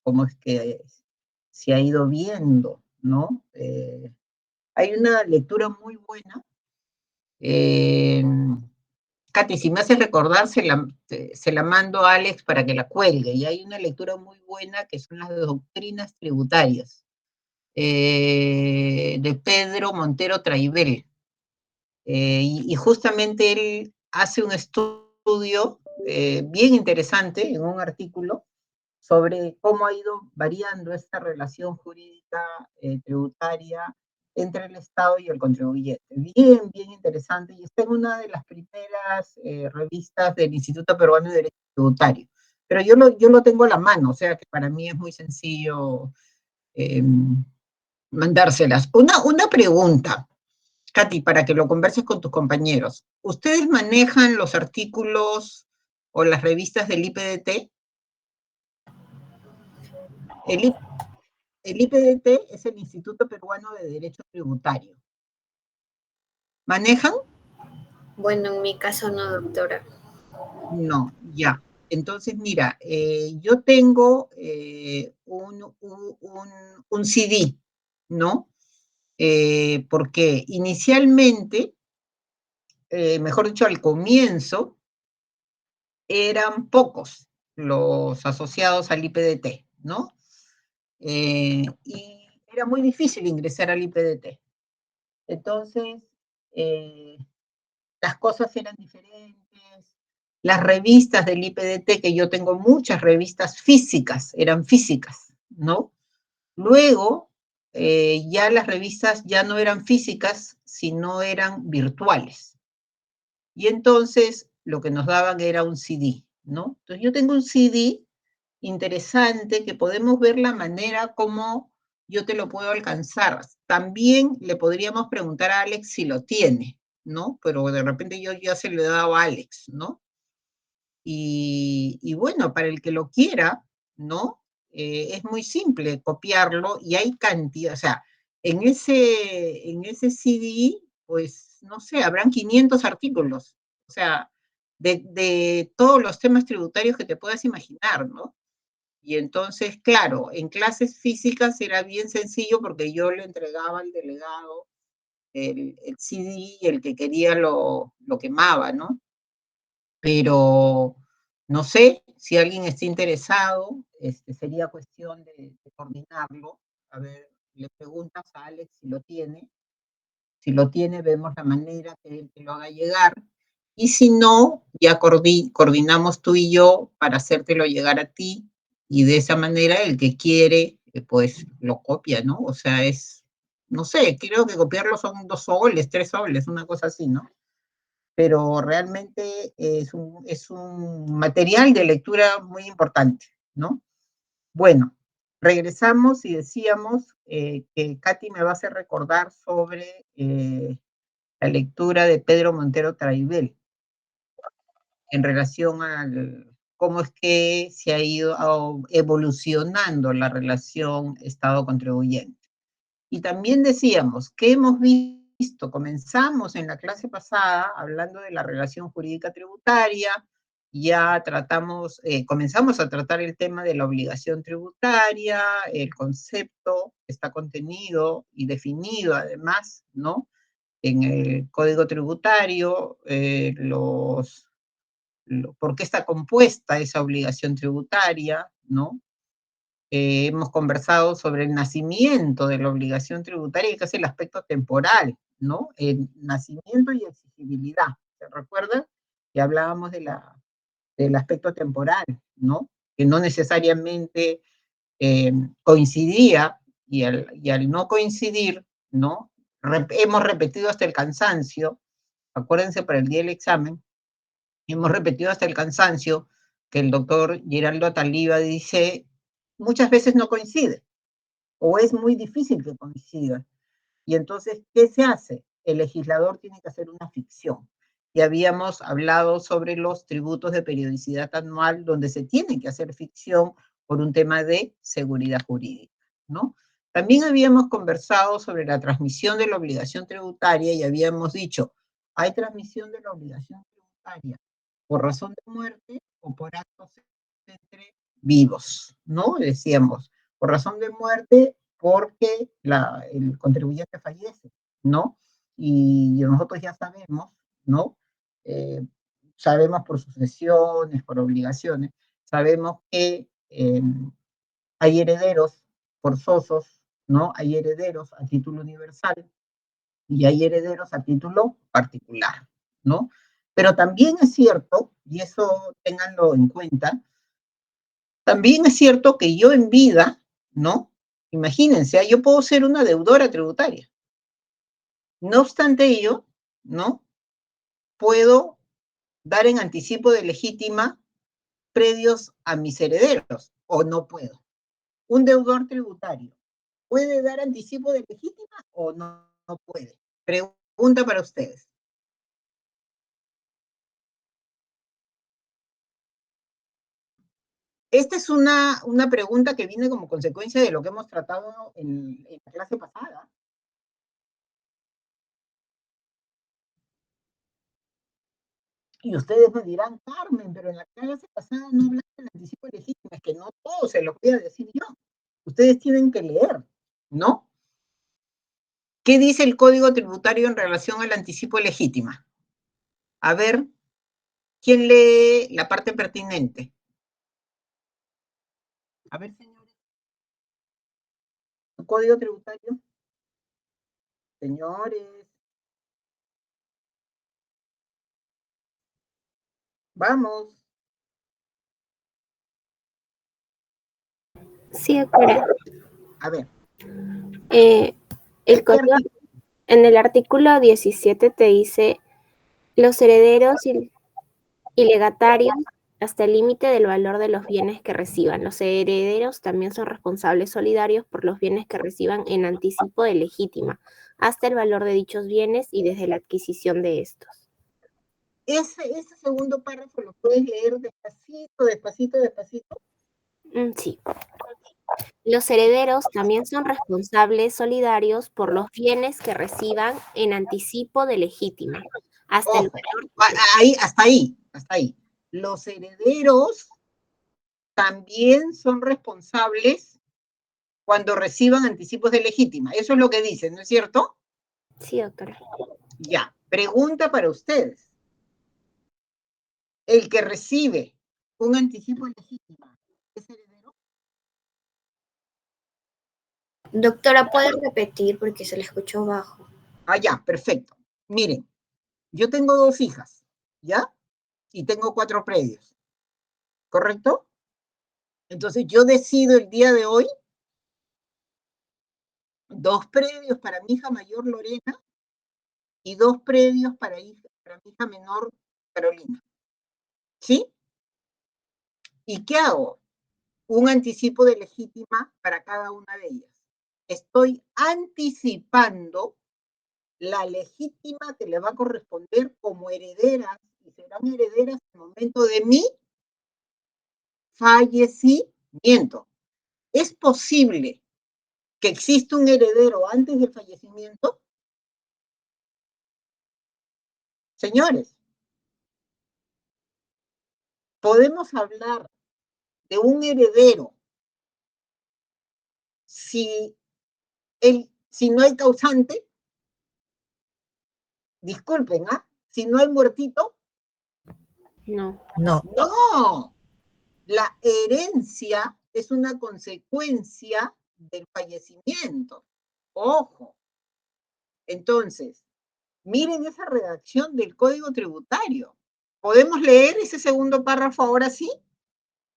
cómo es que se ha ido viendo, ¿no? Hay una lectura muy buena. Katy, si me hace recordar, se la mando a Alex para que la cuelgue. Y hay una lectura muy buena que son las doctrinas tributarias, de Pedro Montero Traibel. Y justamente él hace un estudio bien interesante en un artículo sobre cómo ha ido variando esta relación jurídica tributaria entre el Estado y el contribuyente. Bien, bien interesante, y está en una de las primeras revistas del Instituto Peruano de Derecho Tributario. Pero yo lo tengo a la mano, o sea que para mí es muy sencillo eh, mandárselas. Una pregunta, Katy, para que lo converses con tus compañeros. ¿Ustedes manejan los artículos o las revistas del IPDT? El, el IPDT es el Instituto Peruano de Derecho Tributario. ¿Manejan? Bueno, en mi caso no, doctora. No, ya. Entonces, mira, yo tengo un CD, ¿no? Porque inicialmente, mejor dicho, al comienzo, eran pocos los asociados al IPDT, ¿no? Y era muy difícil ingresar al IPDT. Entonces, eh, las cosas eran diferentes. Las revistas del IPDT, que yo tengo muchas revistas físicas, eran físicas, ¿no? Luego, ya las revistas ya no eran físicas, sino eran virtuales. Y entonces lo que nos daban era un CD, ¿no? Entonces yo tengo un CD interesante que podemos ver la manera como yo te lo puedo alcanzar. También le podríamos preguntar a Alex si lo tiene, ¿no? Pero de repente yo ya se lo he dado a Alex, ¿no? Y bueno, para el que lo quiera, ¿no? Es muy simple copiarlo y hay cantidad, o sea, en ese CD, pues, no sé, habrán 500 artículos, o sea, de todos los temas tributarios que te puedas imaginar, ¿no? Y entonces, claro, en clases físicas era bien sencillo porque yo le entregaba al delegado el CD y el que quería lo quemaba, ¿no? Pero no sé si alguien está interesado, sería cuestión de coordinarlo. A ver, le preguntas a Alex si lo tiene. Si lo tiene, vemos la manera que él te lo haga llegar. Y si no, ya coordinamos tú y yo para hacértelo llegar a ti. Y de esa manera el que quiere, pues lo copia, ¿no? O sea, no sé, creo que copiarlo son 2 soles, 3 soles, una cosa así, ¿no? Pero realmente es un material de lectura muy importante, ¿no? Bueno, regresamos y decíamos que Katy me va a hacer recordar sobre la lectura de Pedro Montero Traibel en relación a cómo es que se ha ido evolucionando la relación Estado-contribuyente. Y también decíamos que hemos visto, comenzamos en la clase pasada hablando de la relación jurídica tributaria, ya comenzamos a tratar el tema de la obligación tributaria, el concepto está contenido y definido además, ¿no? En el Código Tributario, por qué está compuesta esa obligación tributaria, ¿no? Hemos conversado sobre el nacimiento de la obligación tributaria, que es el aspecto temporal, ¿no? El nacimiento y exigibilidad. ¿Se recuerdan? Que hablábamos del aspecto temporal, ¿no? Que no necesariamente coincidía y al no coincidir, ¿no? Hemos repetido hasta el cansancio, acuérdense para el día del examen, hemos repetido hasta el cansancio que el doctor Geraldo Ataliba dice, muchas veces no coincide, o es muy difícil que coincida. Y entonces, ¿qué se hace? El legislador tiene que hacer una ficción. Y habíamos hablado sobre los tributos de periodicidad anual, donde se tiene que hacer ficción por un tema de seguridad jurídica, ¿no? También habíamos conversado sobre la transmisión de la obligación tributaria y habíamos dicho, hay transmisión de la obligación tributaria por razón de muerte o por actos entre vivos, ¿no? Decíamos, por razón de muerte, porque el contribuyente fallece, ¿no? Y nosotros ya sabemos, ¿no? Eh, sabemos por sucesiones, por obligaciones, sabemos que hay herederos forzosos, ¿no? Hay herederos a título universal y hay herederos a título particular, ¿no? Pero también es cierto, y eso ténganlo en cuenta, también es cierto que yo en vida, ¿no? Imagínense, yo puedo ser una deudora tributaria. No obstante ello, ¿no? Puedo dar en anticipo de legítima predios a mis herederos, o no puedo. Un deudor tributario, ¿puede dar anticipo de legítima o no, no puede? Pregunta para ustedes. Esta es una pregunta que viene como consecuencia de lo que hemos tratado en la clase pasada. Y ustedes me dirán, Carmen, pero en la clase pasada no hablaste del anticipo legítimo, es que no todo se lo voy a decir yo. Ustedes tienen que leer, ¿no? ¿Qué dice el Código Tributario en relación al anticipo legítima? A ver, ¿quién lee la parte pertinente? A ver, señores. ¿El Código Tributario? Señores. Vamos. Sí, doctora. A ver. El código, en el artículo 17 te dice los herederos y legatarios hasta el límite del valor de los bienes que reciban. Los herederos también son responsables solidarios por los bienes que reciban en anticipo de legítima, hasta el valor de dichos bienes y desde la adquisición de estos. Ese segundo párrafo lo puedes leer despacito, despacito, despacito. Sí. Los herederos también son responsables solidarios por los bienes que reciban en anticipo de legítima, hasta el Ojo, valor. ahí, hasta ahí. Los herederos también son responsables cuando reciban anticipos de legítima. Eso es lo que dicen, ¿no es cierto? Sí, doctora. Ya, pregunta para ustedes. El que recibe un anticipo de legítima, ¿es heredero? Doctora, ¿puede repetir porque se le escuchó bajo? Ah, ya, perfecto. Miren, yo tengo 2 hijas, ¿ya? Y tengo 4 predios, ¿correcto? Entonces yo decido el día de hoy 2 predios para mi hija mayor Lorena y 2 predios para mi hija menor Carolina. ¿Sí? ¿Y qué hago? Un anticipo de legítima para cada una de ellas. Estoy anticipando la legítima que le va a corresponder como herederas y serán herederas en el momento de mi fallecimiento. ¿Es posible que exista un heredero antes del fallecimiento? Señores, podemos hablar de un heredero si, si no hay causante. Disculpen, ¿ah? Si no hay muertito. No. No. No. La herencia es una consecuencia del fallecimiento. Ojo. Entonces, miren esa redacción del Código Tributario. ¿Podemos leer ese segundo párrafo ahora sí?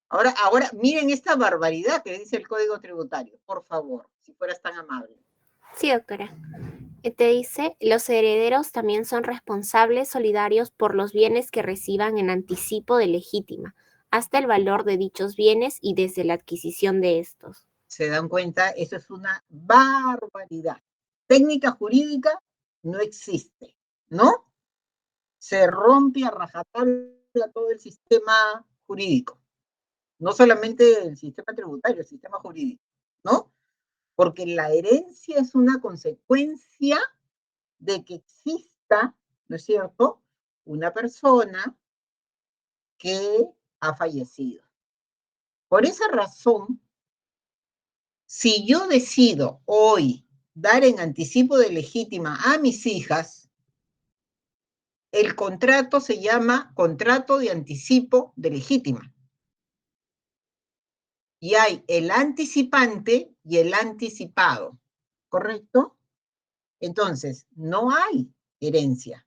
Ahora, miren esta barbaridad que dice el Código Tributario, por favor, si fueras tan amable. Sí, doctora. Te dice, los herederos también son responsables solidarios por los bienes que reciban en anticipo de legítima, hasta el valor de dichos bienes y desde la adquisición de estos. ¿Se dan cuenta? Eso es una barbaridad. Técnica jurídica no existe, ¿no? Se rompe a rajatabla todo el sistema jurídico. No solamente el sistema tributario, el sistema jurídico, ¿no? Porque la herencia es una consecuencia de que exista, ¿no es cierto?, una persona que ha fallecido. Por esa razón, si yo decido hoy dar en anticipo de legítima a mis hijas, el contrato se llama contrato de anticipo de legítima. Y hay el anticipante y el anticipado, ¿correcto? Entonces, no hay herencia,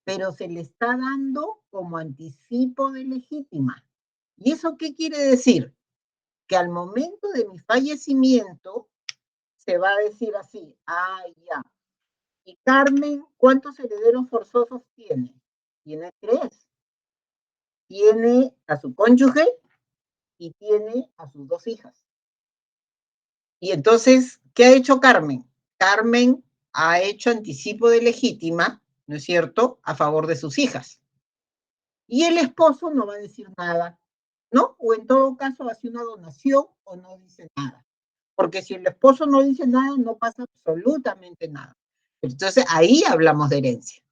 pero se le está dando como anticipo de legítima. ¿Y eso qué quiere decir? Que al momento de mi fallecimiento se va a decir así, ya. Y Carmen, ¿cuántos herederos forzosos tiene? Tiene 3. Tiene a su cónyuge y tiene a sus 2 hijas. Y entonces, ¿qué ha hecho Carmen? Carmen ha hecho anticipo de legítima, ¿no es cierto?, a favor de sus hijas. Y el esposo no va a decir nada, ¿no? O en todo caso hace una donación o no dice nada. Porque si el esposo no dice nada, no pasa absolutamente nada. Entonces ahí hablamos de herencia.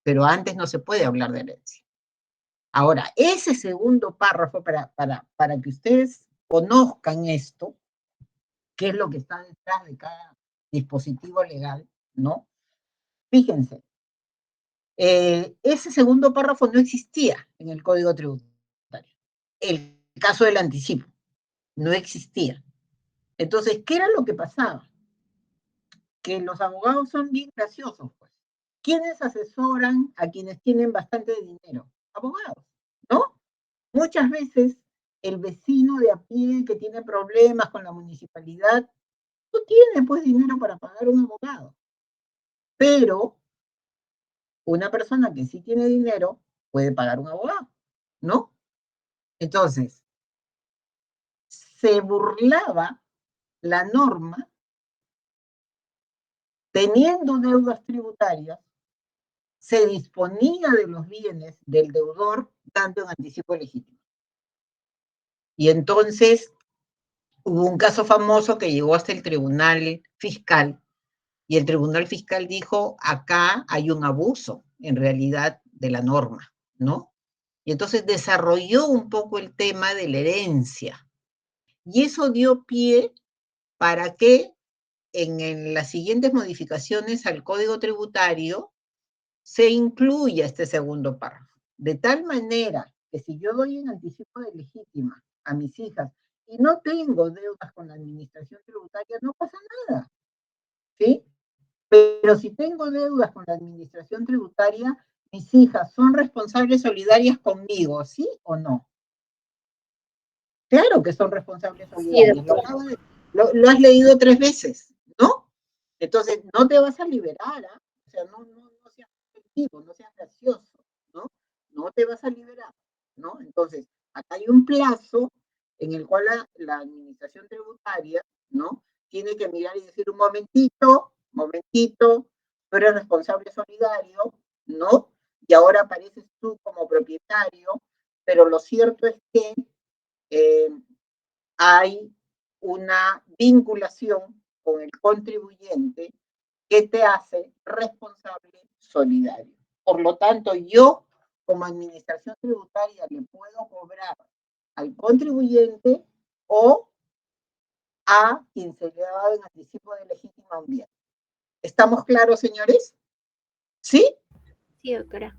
Pero antes no se puede hablar de herencia. Ahora, ese segundo párrafo, para que ustedes conozcan esto, qué es lo que está detrás de cada dispositivo legal, ¿no? Fíjense, ese segundo párrafo no existía en el Código Tributario. El caso del anticipo no existía. Entonces, ¿qué era lo que pasaba? Que los abogados son bien graciosos, pues. ¿Quiénes asesoran a quienes tienen bastante dinero? Abogados, ¿no? Muchas veces el vecino de a pie que tiene problemas con la municipalidad no tiene pues dinero para pagar un abogado. Pero una persona que sí tiene dinero puede pagar un abogado, ¿no? Entonces, se burlaba la norma teniendo deudas tributarias, se disponía de los bienes del deudor dando un anticipo legítimo. Y entonces hubo un caso famoso que llegó hasta el Tribunal Fiscal y el Tribunal Fiscal dijo, acá hay un abuso en realidad de la norma, ¿no? Y entonces desarrolló un poco el tema de la herencia. Y eso dio pie para que en las siguientes modificaciones al Código Tributario se incluya este segundo párrafo. De tal manera que si yo doy en anticipo de legítima a mis hijas y no tengo deudas con la administración tributaria, no pasa nada, ¿sí? Pero si tengo deudas con la administración tributaria, mis hijas son responsables solidarias conmigo, ¿sí o no? Claro que son responsables Sí, solidarias. doctora. Lo has leído 3 veces, ¿no? Entonces, no te vas a liberar, ¿eh? O sea, no seas efectivo, no seas gracioso, ¿no? No te vas a liberar, ¿no? Entonces, acá hay un plazo en el cual la administración tributaria, ¿no? Tiene que mirar y decir un momentito, tú eres responsable solidario, ¿no? Y ahora apareces tú como propietario, pero lo cierto es que hay una vinculación con el contribuyente que te hace responsable solidario. Por lo tanto, yo como administración tributaria le puedo cobrar al contribuyente o a quien se le ha dado en anticipo de legítima un bien. ¿Estamos claros, señores? ¿Sí? Sí, doctora.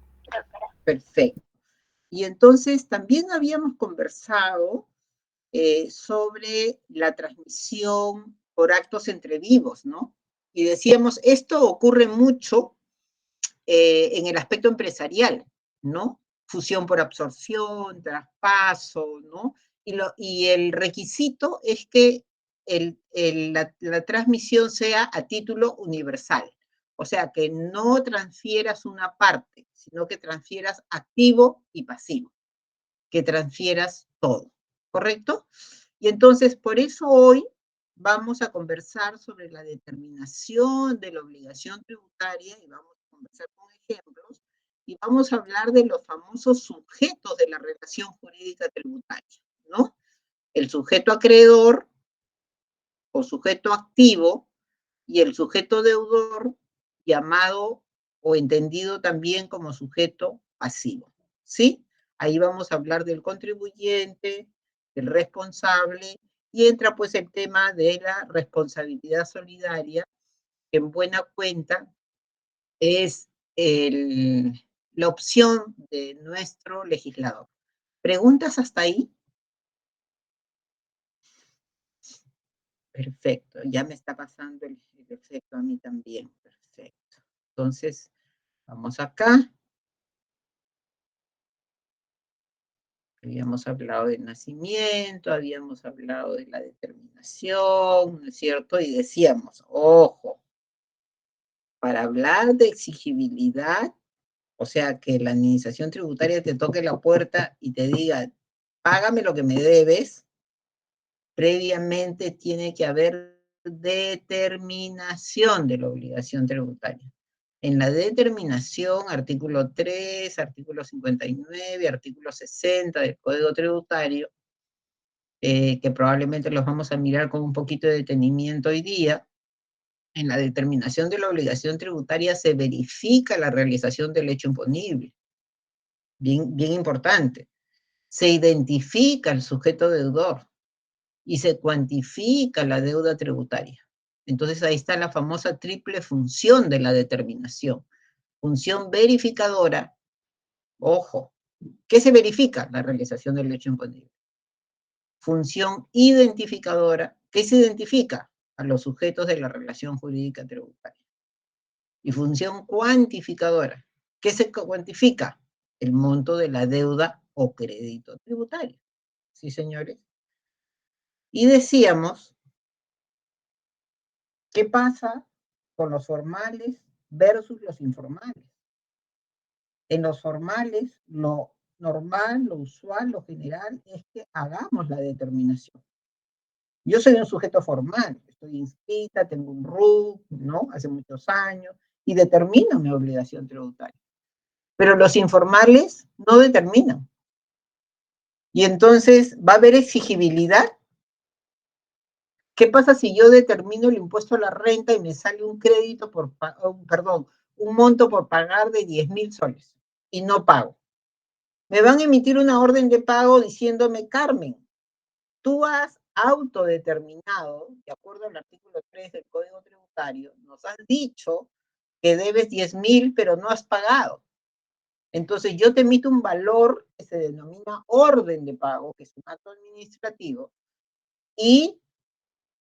Perfecto. Y entonces también habíamos conversado sobre la transmisión por actos entre vivos, ¿no? Y decíamos, esto ocurre mucho en el aspecto empresarial, ¿no? Fusión por absorción, traspaso, ¿no? Y el requisito es que la transmisión sea a título universal. O sea, que no transfieras una parte, sino que transfieras activo y pasivo, que transfieras todo, ¿correcto? Y entonces, por eso hoy vamos a conversar sobre la determinación de la obligación tributaria y vamos a conversar con ejemplos y vamos a hablar de los famosos sujetos de la relación jurídica tributaria, ¿no? El sujeto acreedor o sujeto activo y el sujeto deudor, llamado o entendido también como sujeto pasivo, ¿sí? Ahí vamos a hablar del contribuyente, del responsable, y entra pues el tema de la responsabilidad solidaria, que en buena cuenta es la opción de nuestro legislador. ¿Preguntas hasta ahí? Perfecto, ya me está pasando el efecto a mí también. Perfecto. Entonces, vamos acá. Habíamos hablado del nacimiento, habíamos hablado de la determinación, ¿no es cierto? Y decíamos, ojo, para hablar de exigibilidad, o sea, que la administración tributaria te toque la puerta y te diga, págame lo que me debes, previamente tiene que haber determinación de la obligación tributaria. En la determinación, artículo 3, artículo 59, artículo 60 del Código Tributario, que probablemente los vamos a mirar con un poquito de detenimiento hoy día, en la determinación de la obligación tributaria se verifica la realización del hecho imponible. Bien, bien importante. Se identifica el sujeto deudor y se cuantifica la deuda tributaria. Entonces ahí está la famosa triple función de la determinación. Función verificadora, ojo, ¿qué se verifica? La realización del hecho imponible. Función identificadora, ¿qué se identifica? A los sujetos de la relación jurídica tributaria. Y función cuantificadora, ¿qué se cuantifica? El monto de la deuda o crédito tributario. ¿Sí, señores? Y decíamos, ¿qué pasa con los formales versus los informales? En los formales, lo normal, lo usual, lo general es que hagamos la determinación. Yo soy un sujeto formal, estoy inscrita, tengo un RUC, ¿no? Hace muchos años, y determino mi obligación tributaria. Pero los informales no determinan. Y entonces, ¿va a haber exigibilidad? ¿Qué pasa si yo determino el impuesto a la renta y me sale un crédito perdón, un monto por pagar de 10.000 soles y no pago? Me van a emitir una orden de pago diciéndome, Carmen, tú has autodeterminado, de acuerdo al artículo 3 del Código Tributario, nos has dicho que debes 10.000, pero no has pagado. Entonces yo te emito un valor que se denomina orden de pago, que es un acto administrativo, y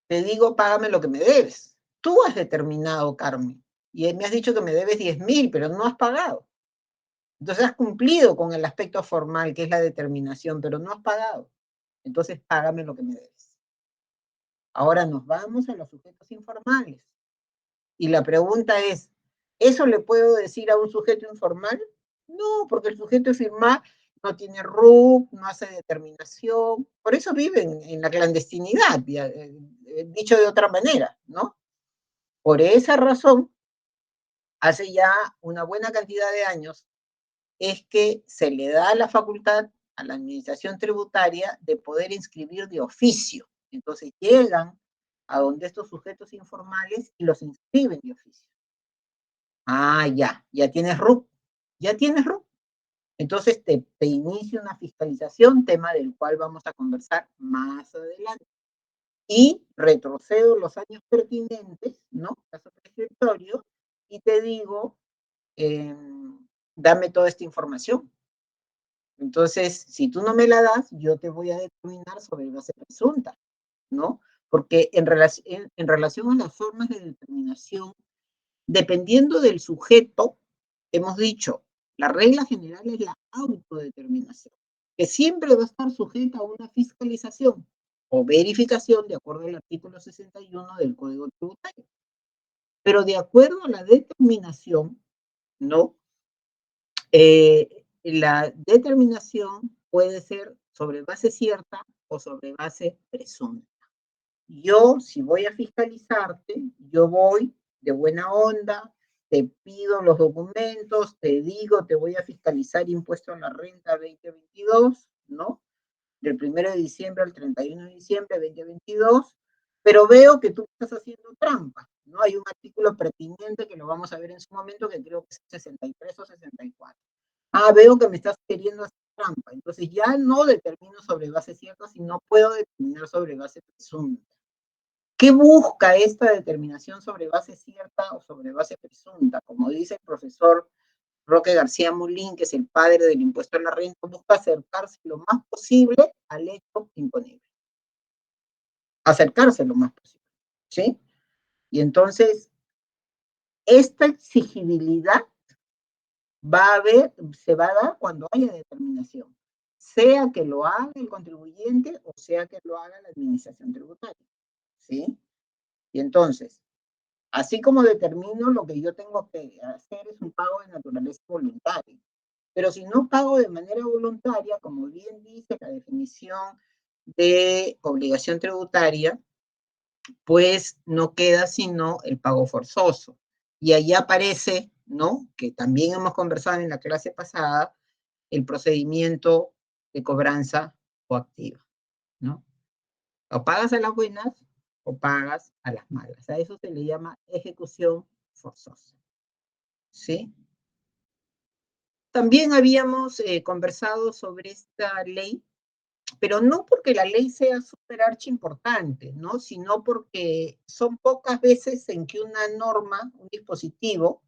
te digo, págame lo que me debes. Tú has determinado, Carmen, y me has dicho que me debes 10.000, pero no has pagado. Entonces has cumplido con el aspecto formal, que es la determinación, pero no has pagado. Entonces págame lo que me debes. Ahora nos vamos a los sujetos informales. Y la pregunta es, ¿eso le puedo decir a un sujeto informal? No, porque el sujeto informal no tiene RUC, no hace determinación, por eso viven en la clandestinidad, dicho de otra manera, ¿no? Por esa razón, hace ya una buena cantidad de años, es que se le da la facultad a la administración tributaria de poder inscribir de oficio. Entonces llegan a donde estos sujetos informales y los inscriben de oficio. Ah, ya tienes RUC, ya tienes RUC. Entonces te inicia una fiscalización, tema del cual vamos a conversar más adelante. Y retrocedo los años pertinentes, ¿no? Caso prescriptorio, y te digo, dame toda esta información. Entonces, si tú no me la das, yo te voy a determinar sobre base presunta, ¿no? Porque en relación a las formas de determinación, dependiendo del sujeto, hemos dicho, la regla general es la autodeterminación, que siempre va a estar sujeta a una fiscalización o verificación de acuerdo al artículo 61 del Código Tributario. Pero de acuerdo a la determinación, ¿no? La determinación puede ser sobre base cierta o sobre base presunta. Yo, si voy a fiscalizarte, yo voy de buena onda, te pido los documentos, te digo, te voy a fiscalizar impuesto a la renta 2022, ¿no? Del 1 de diciembre al 31 de diciembre de 2022, pero veo que tú estás haciendo trampa, ¿no? Hay un artículo pertinente que lo vamos a ver en su momento, que creo que es 63 o 64. Ah, veo que me estás queriendo hacer trampa. Entonces ya no determino sobre base cierta, sino puedo determinar sobre base presunta. ¿Qué busca esta determinación sobre base cierta o sobre base presunta? Como dice el profesor Roque García Mulín, que es el padre del impuesto a la renta, busca acercarse lo más posible al hecho imponible. Acercarse lo más posible, ¿sí? Y entonces, esta exigibilidad se va a dar cuando haya determinación, sea que lo haga el contribuyente o sea que lo haga la administración tributaria, ¿sí? Y entonces, así como determino, lo que yo tengo que hacer es un pago de naturaleza voluntaria. Pero si no pago de manera voluntaria, como bien dice la definición de obligación tributaria, pues no queda sino el pago forzoso. Y ahí aparece, ¿no? Que también hemos conversado en la clase pasada, el procedimiento de cobranza coactiva, ¿no? O pagas a las buenas o pagas a las malas. A eso se le llama ejecución forzosa, ¿sí? También habíamos conversado sobre esta ley, pero no porque la ley sea súper archi importante, ¿no? Sino porque son pocas veces en que una norma, un dispositivo,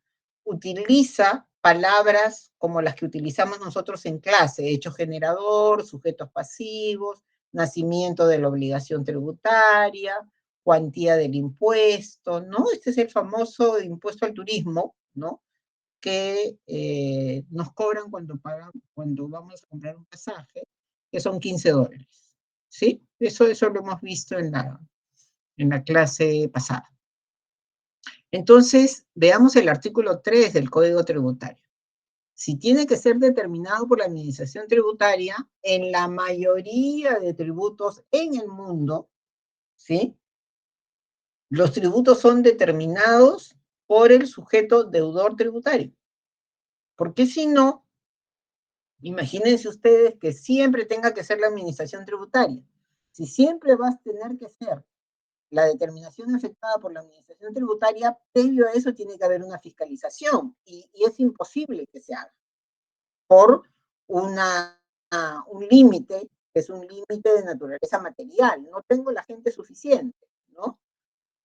utiliza palabras como las que utilizamos nosotros en clase: hecho generador, sujetos pasivos, nacimiento de la obligación tributaria, cuantía del impuesto, ¿no? Este es el famoso impuesto al turismo, ¿no? Que nos cobran cuando vamos a comprar un pasaje, que son $15, ¿sí? Eso lo hemos visto en la clase pasada. Entonces, veamos el artículo 3 del Código Tributario. Si tiene que ser determinado por la Administración Tributaria, en la mayoría de tributos en el mundo, ¿sí? Los tributos son determinados por el sujeto deudor tributario. Porque si no, imagínense ustedes que siempre tenga que ser la administración tributaria. Si siempre vas a tener que ser la determinación afectada por la administración tributaria, previo a eso tiene que haber una fiscalización y es imposible que se haga por un límite, que es un límite de naturaleza material. No tengo la gente suficiente, ¿no?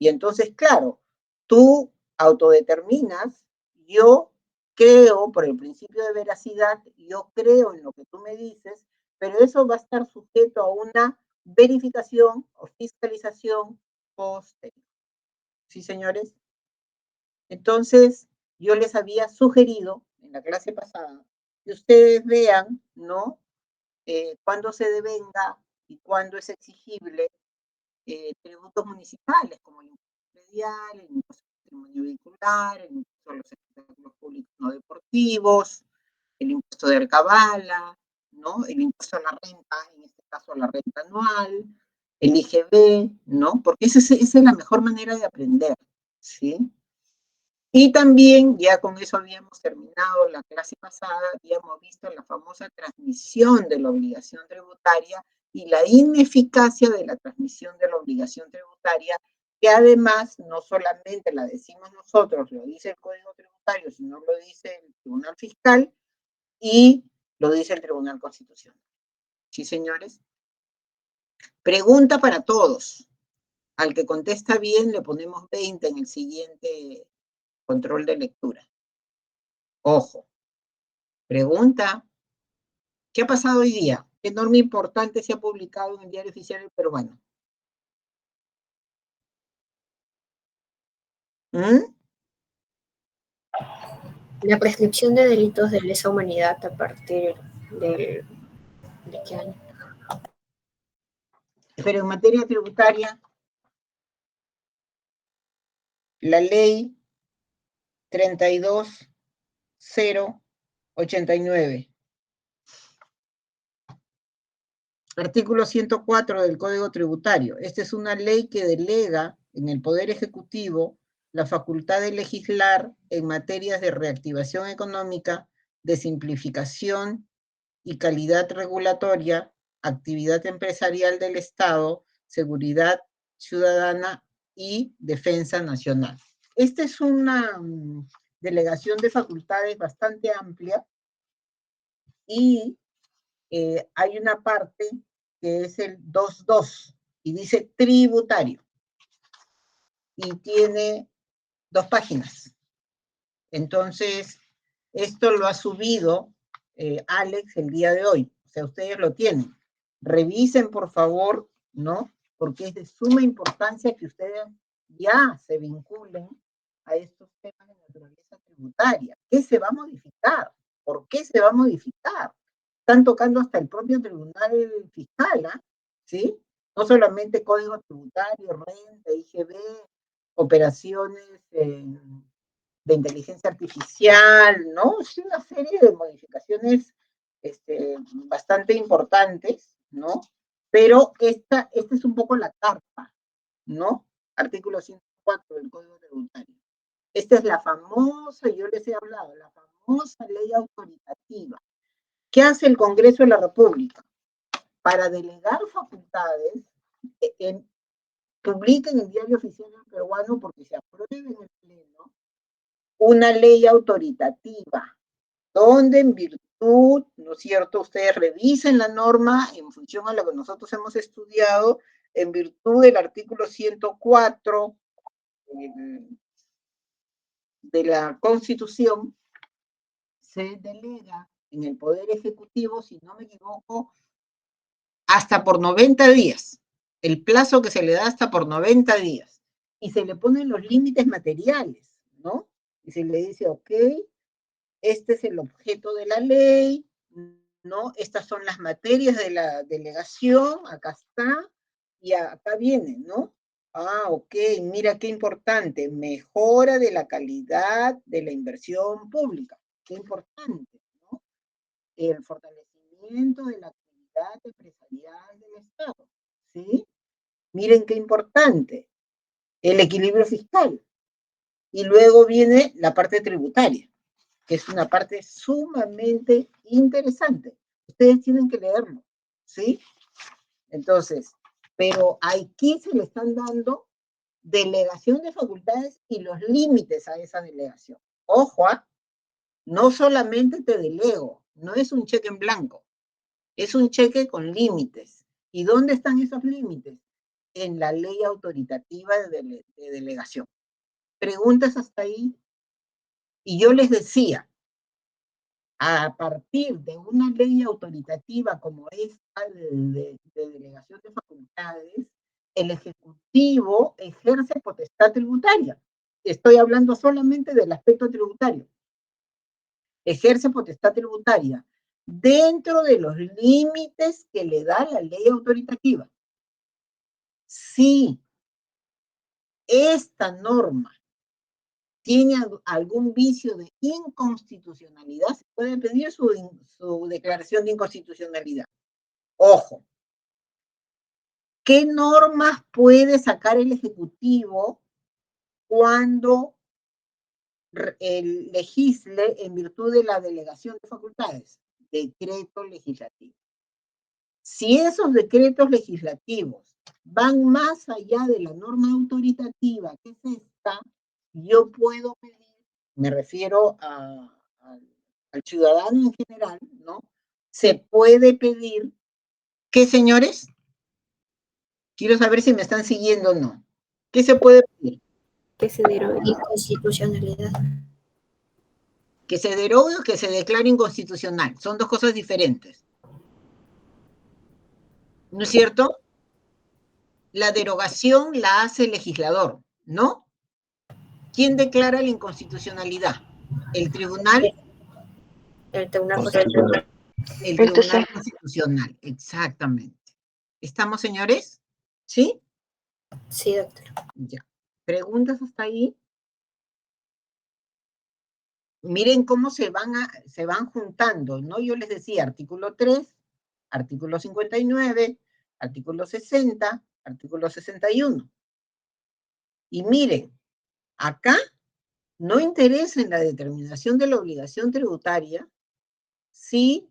Y entonces, claro, tú autodeterminas, yo creo, por el principio de veracidad, yo creo en lo que tú me dices, pero eso va a estar sujeto a una verificación o fiscalización posterior. ¿Sí, señores? Entonces, yo les había sugerido en la clase pasada que ustedes vean, ¿no? Cuándo se devenga y cuándo es exigible tributos municipales, como el impuesto predial, el impuesto al patrimonio vehicular, el impuesto a los espectáculos públicos no deportivos, el impuesto de alcabala, ¿no? El impuesto a la renta, en este caso a la renta anual, el IGB, ¿no? Porque esa es la mejor manera de aprender, ¿sí? Y también, ya con eso habíamos terminado la clase pasada, habíamos visto la famosa transmisión de la obligación tributaria y la ineficacia de la transmisión de la obligación tributaria, que además no solamente la decimos nosotros, lo dice el Código Tributario, sino lo dice el Tribunal Fiscal y lo dice el Tribunal Constitucional. ¿Sí, señores? Pregunta para todos. Al que contesta bien le ponemos 20 en el siguiente control de lectura. Ojo, pregunta, ¿qué ha pasado hoy día? ¿Qué norma importante se ha publicado en el Diario Oficial Peruano? ¿Mm? La prescripción de delitos de lesa humanidad a partir ¿de qué año? Pero en materia tributaria, la ley 32.089, artículo 104 del Código Tributario. Esta es una ley que delega en el Poder Ejecutivo la facultad de legislar en materias de reactivación económica, de simplificación y calidad regulatoria, actividad empresarial del Estado, seguridad ciudadana y defensa nacional. Esta es una delegación de facultades bastante amplia y hay una parte que es el 2.2 y dice tributario. Y tiene 2 páginas. Entonces, esto lo ha subido Alex el día de hoy. O sea, ustedes lo tienen. Revisen, por favor, ¿no? Porque es de suma importancia que ustedes ya se vinculen a estos temas de naturaleza tributaria. ¿Qué se va a modificar? ¿Por qué se va a modificar? Están tocando hasta el propio tribunal fiscal, ¿ah? ¿Sí? No solamente código tributario, renta, IGB, operaciones de inteligencia artificial, ¿no? Es una serie de modificaciones bastante importantes, ¿no? Pero esta es un poco la carta, ¿no? Artículo 104 del Código Tributario. Esta es la famosa, yo les he hablado, la famosa ley autoritativa. ¿Qué hace el Congreso de la República? Para delegar facultades, publica en el Diario Oficial Peruano porque se apruebe en el Pleno una ley autoritativa, donde en virtud, ¿no es cierto?, ustedes revisen la norma en función a lo que nosotros hemos estudiado, en virtud del artículo 104 de la Constitución, se delega en el Poder Ejecutivo, si no me equivoco, hasta por 90 días. El plazo que se le da hasta por 90 días. Y se le ponen los límites materiales, ¿no? Y se le dice, ok, este es el objeto de la ley, ¿no? Estas son las materias de la delegación, acá está, y acá viene, ¿no? Ah, ok, mira qué importante, mejora de la calidad de la inversión pública, qué importante, ¿no? El fortalecimiento de la actividad empresarial del Estado, ¿sí? Miren qué importante, el equilibrio fiscal. Y luego viene la parte tributaria, que es una parte sumamente interesante. Ustedes tienen que leerlo, ¿sí? Entonces, pero aquí se le están dando delegación de facultades y los límites a esa delegación. Ojo, no solamente te delego, no es un cheque en blanco, es un cheque con límites. ¿Y dónde están esos límites? En la ley autoritativa de delegación. Preguntas hasta ahí. Y yo les decía, a partir de una ley autoritativa como esta de delegación de facultades, el Ejecutivo ejerce potestad tributaria. Estoy hablando solamente del aspecto tributario. Ejerce potestad tributaria dentro de los límites que le da la ley autoritativa. Si esta norma tiene algún vicio de inconstitucionalidad, se puede pedir su declaración de inconstitucionalidad. Ojo, ¿qué normas puede sacar el Ejecutivo cuando legisle en virtud de la delegación de facultades? Decreto legislativo. Si esos decretos legislativos van más allá de la norma autoritativa, que es esta, yo puedo pedir, me refiero al ciudadano en general, ¿no? Se puede pedir, ¿qué, señores? Quiero saber si me están siguiendo o no. ¿Qué se puede pedir? Que se derogue. Inconstitucionalidad. Que se derogue o que se declare inconstitucional. Son dos cosas diferentes. ¿No es cierto? La derogación la hace el legislador, ¿no? ¿Quién declara la inconstitucionalidad? ¿El tribunal? El Tribunal Constitucional. El Tribunal Constitucional, exactamente. ¿Estamos, señores? ¿Sí? Sí, doctor. Ya. ¿Preguntas hasta ahí? Miren cómo se van juntando, ¿no? Yo les decía, artículo 3, artículo 59, artículo 60, artículo 61. Y miren, acá no interesa en la determinación de la obligación tributaria si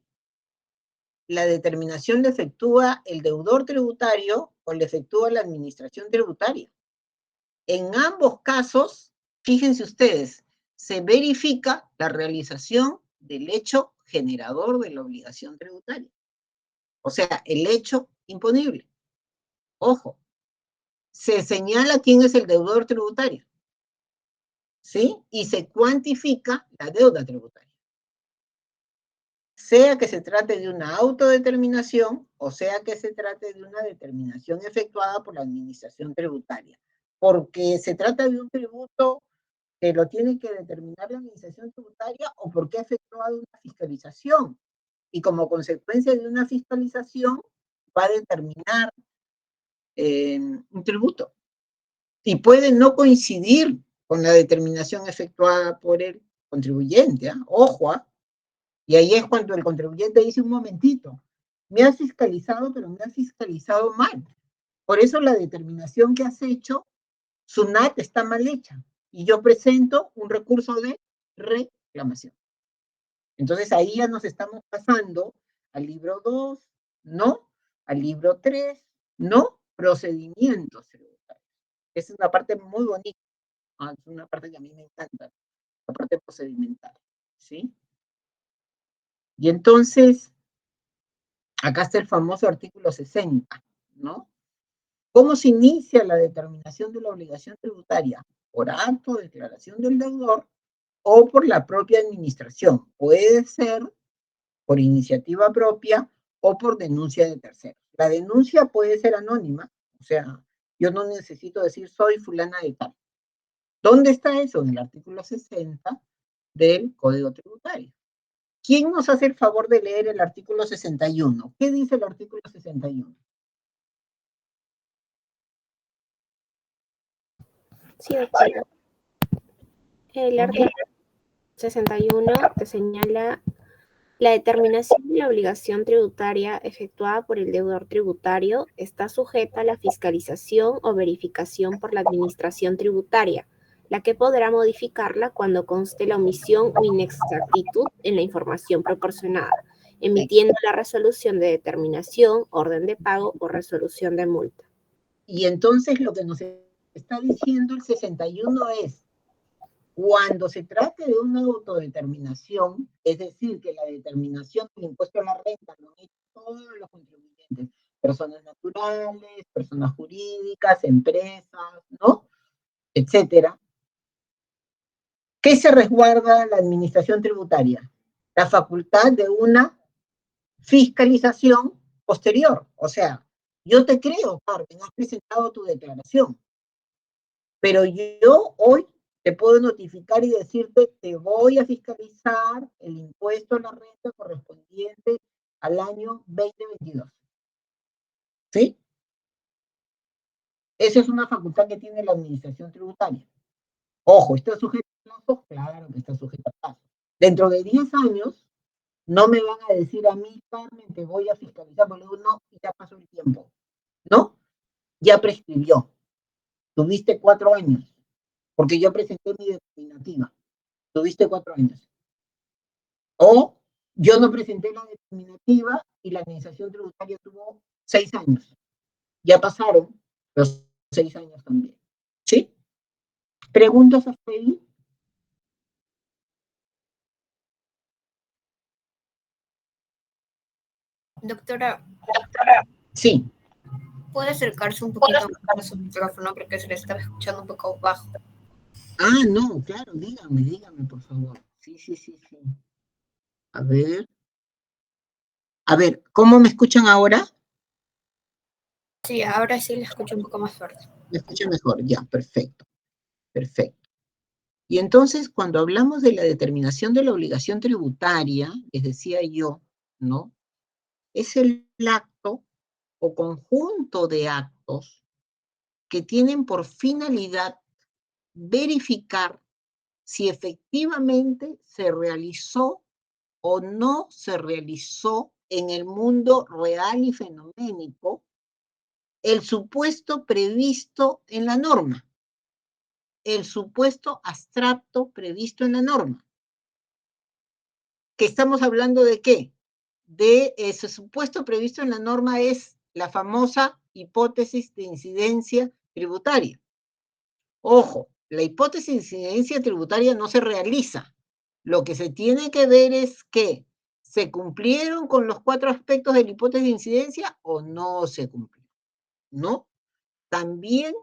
la determinación la efectúa el deudor tributario o la efectúa la administración tributaria. En ambos casos, fíjense ustedes, se verifica la realización del hecho generador de la obligación tributaria. O sea, el hecho imponible. Ojo, se señala quién es el deudor tributario, ¿sí? Y se cuantifica la deuda tributaria. Sea que se trate de una autodeterminación o sea que se trate de una determinación efectuada por la administración tributaria. Porque se trata de un tributo que lo tiene que determinar la administración tributaria o porque ha efectuado una fiscalización. Y como consecuencia de una fiscalización va a determinar un tributo. Y puede no coincidir con la determinación efectuada por el contribuyente. Ojo, y ahí es cuando el contribuyente dice un momentito, me has fiscalizado, pero me has fiscalizado mal. Por eso la determinación que has hecho, SUNAT está mal hecha. Y yo presento un recurso de reclamación. Entonces ahí ya nos estamos pasando al libro 2, ¿no? Al libro 3, ¿no? Procedimientos tributarios. Es una parte muy bonita. Es una parte que a mí me encanta, la parte procedimental, ¿sí? Y entonces, acá está el famoso artículo 60, ¿no? ¿Cómo se inicia la determinación de la obligación tributaria? Por acto de declaración del deudor o por la propia administración. Puede ser por iniciativa propia o por denuncia de terceros. La denuncia puede ser anónima, o sea, yo no necesito decir soy fulana de tal. ¿Dónde está eso? En el artículo 60 del Código Tributario. ¿Quién nos hace el favor de leer el artículo 61? ¿Qué dice el artículo 61? Sí, doctora. El artículo 61 te señala la determinación de la obligación tributaria efectuada por el deudor tributario está sujeta a la fiscalización o verificación por la administración tributaria, la que podrá modificarla cuando conste la omisión o inexactitud en la información proporcionada, emitiendo la resolución de determinación, orden de pago o resolución de multa. Y entonces lo que nos está diciendo el 61 es, cuando se trate de una autodeterminación, es decir, que la determinación del impuesto a la renta lo han hecho todos los contribuyentes, personas naturales, personas jurídicas, empresas, ¿no? Etcétera. ¿Qué se resguarda la administración tributaria? La facultad de una fiscalización posterior. O sea, yo te creo, Carmen, has presentado tu declaración, pero yo hoy te puedo notificar y decirte, te voy a fiscalizar el impuesto a la renta correspondiente al año 2022. ¿Sí? Esa es una facultad que tiene la administración tributaria. Ojo, ¿está sujeta a plazo? Claro que está sujeta a plazo. Dentro de 10 años, no me van a decir a mí, Carmen, te voy a fiscalizar, porque no, ya pasó el tiempo. ¿No? Ya prescribió. Tuviste 4 años, porque yo presenté mi determinativa. Tuviste 4 años. O yo no presenté la determinativa y la administración tributaria tuvo 6 años. Ya pasaron los 6 años también. ¿Sí? ¿Preguntas hasta ahí? Doctora, Sí. ¿puede acercarse un poquito más a su micrófono porque se le estaba escuchando un poco bajo? Ah, no, claro, dígame, por favor. Sí. A ver. A ver, ¿cómo me escuchan ahora? Sí, ahora sí le escucho un poco más fuerte. Me escuchan mejor, ya, perfecto. Y entonces, cuando hablamos de la determinación de la obligación tributaria, les decía yo, ¿no? Es el acto o conjunto de actos que tienen por finalidad verificar si efectivamente se realizó o no se realizó en el mundo real y fenoménico el supuesto previsto en la norma, el supuesto abstracto previsto en la norma. ¿Que estamos hablando de qué? De ese supuesto previsto en la norma es la famosa hipótesis de incidencia tributaria. Ojo, la hipótesis de incidencia tributaria no se realiza. Lo que se tiene que ver es que ¿Se cumplieron con los 4 aspectos de la hipótesis de incidencia o no se cumplió? ¿No? También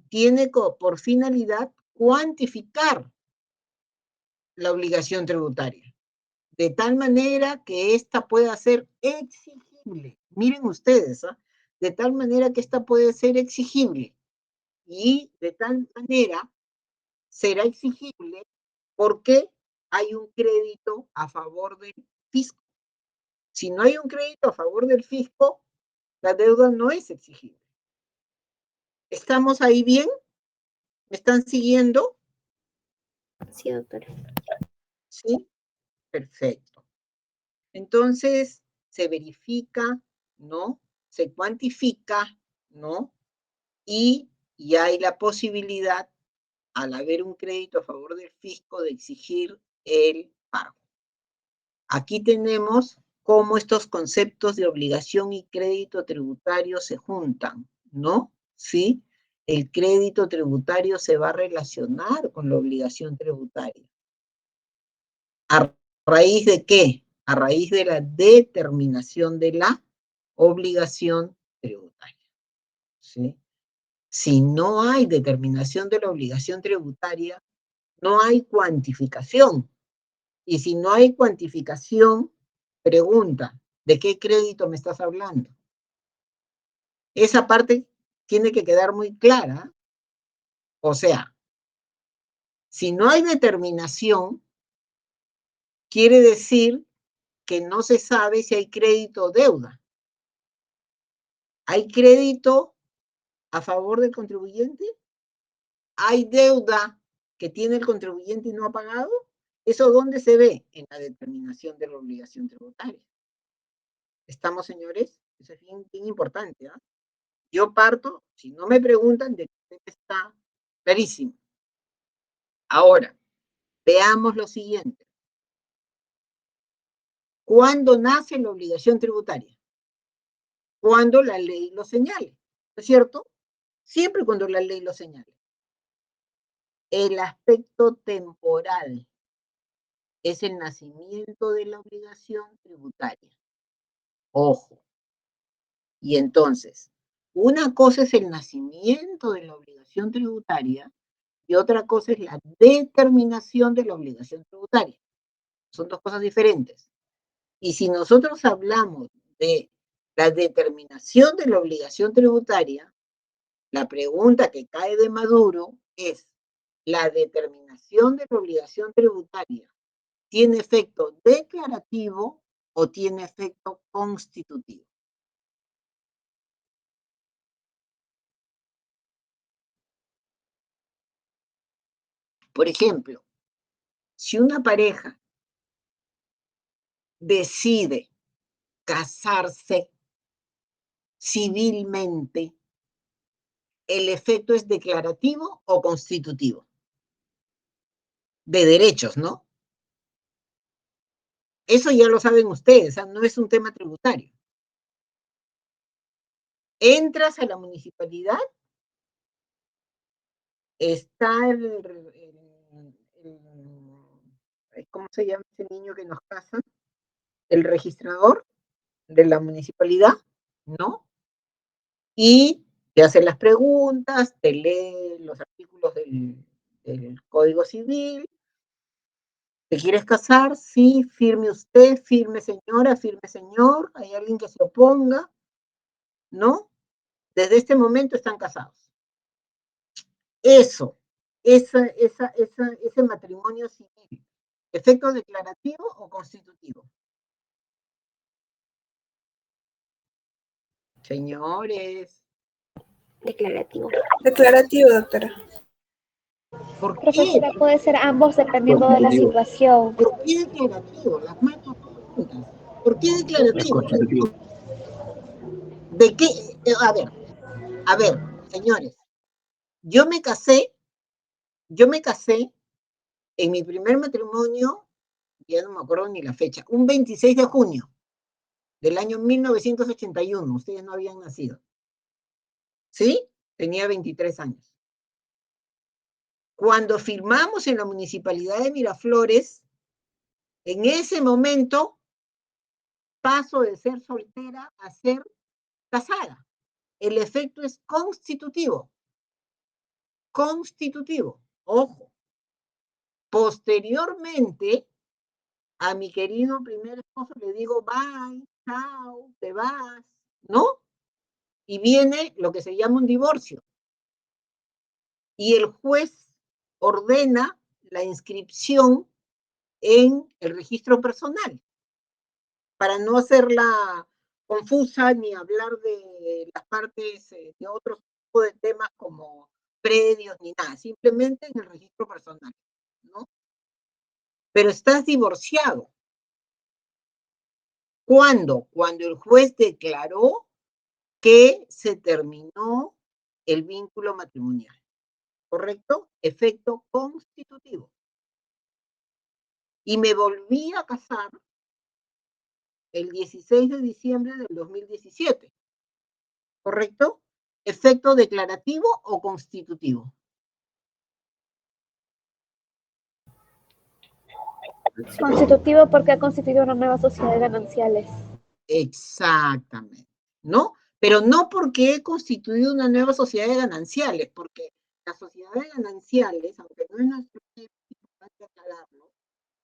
tiene por finalidad cuantificar la obligación tributaria, de tal manera que ésta pueda ser exigible. Miren ustedes, ¿ah? De tal manera que ésta puede ser exigible y de tal manera será exigible porque hay un crédito a favor del fisco. Si no hay un crédito a favor del fisco, la deuda no es exigible. ¿Estamos ahí bien? ¿Me están siguiendo? Sí, doctora. Sí, perfecto. Entonces, se verifica, ¿no? Se cuantifica, ¿no? Y hay la posibilidad, al haber un crédito a favor del fisco, de exigir el pago. Aquí tenemos cómo estos conceptos de obligación y crédito tributario se juntan, ¿no? ¿Sí? El crédito tributario se va a relacionar con la obligación tributaria. ¿A raíz de qué? A raíz de la determinación de la obligación tributaria, ¿sí? Si no hay determinación de la obligación tributaria, no hay cuantificación. Y si no hay cuantificación, pregunta, ¿de qué crédito me estás hablando? Esa parte tiene que quedar muy clara. O sea, si no hay determinación, quiere decir que no se sabe si hay crédito o deuda. ¿Hay crédito a favor del contribuyente? ¿Hay deuda que tiene el contribuyente y no ha pagado? ¿Eso dónde se ve? En la determinación de la obligación tributaria. ¿Estamos, señores? Eso es bien, bien importante, ¿ah? Yo parto, si no me preguntan, de que está clarísimo. Ahora, veamos lo siguiente. ¿Cuándo nace la obligación tributaria? Cuando la ley lo señale, ¿no es cierto? Siempre cuando la ley lo señale. El aspecto temporal es el nacimiento de la obligación tributaria. Ojo. Y entonces, una cosa es el nacimiento de la obligación tributaria y otra cosa es la determinación de la obligación tributaria. Son dos cosas diferentes. Y si nosotros hablamos de la determinación de la obligación tributaria, la pregunta que cae de Maduro es, ¿la determinación de la obligación tributaria tiene efecto declarativo o tiene efecto constitutivo? Por ejemplo, si una pareja decide casarse civilmente, ¿el efecto es declarativo o constitutivo? De derechos, ¿no? Eso ya lo saben ustedes, ¿eh? No es un tema tributario. Entras a la municipalidad, está ¿cómo se llama ese niño que nos casa? El registrador de la municipalidad, ¿no? Y te hace las preguntas, te lee los artículos del Código Civil. ¿Te quieres casar? Sí, firme usted, firme señora, firme señor. ¿Hay alguien que se oponga? ¿No? Desde este momento están casados. Eso, ese matrimonio civil, ¿efecto declarativo o constitutivo? Señores. Declarativo. Declarativo, doctora. ¿Por qué? Profesora, puede ser ambos dependiendo de la situación. ¿Por qué declarativo? Las manos juntas. ¿Por qué declarativo? ¿De qué? A ver, señores. Yo me casé en mi primer matrimonio, ya no me acuerdo ni la fecha, un 26 de junio del año 1981. Ustedes no habían nacido. ¿Sí? Tenía 23 años. Cuando firmamos en la municipalidad de Miraflores, En ese momento paso de ser soltera a ser casada. El efecto es constitutivo. Constitutivo. Ojo. Posteriormente, a mi querido primer esposo le digo, bye, chao, te vas, ¿no? Y viene lo que se llama un divorcio. Y el juez ordena la inscripción en el registro personal, para no hacerla confusa ni hablar de las partes de otro tipo de temas como predios ni nada, simplemente en el registro personal, ¿no? Pero estás divorciado. ¿Cuándo? Cuando el juez declaró que se terminó el vínculo matrimonial. ¿Correcto? Efecto constitutivo. Y me volví a casar el 16 de diciembre del 2017. ¿Correcto? ¿Efecto declarativo o constitutivo? Constitutivo porque ha constituido una nueva sociedad de gananciales. Exactamente, ¿no? Pero no porque he constituido una nueva sociedad de gananciales, porque la sociedad de gananciales, aunque no es nuestro tema, es importante aclararlo,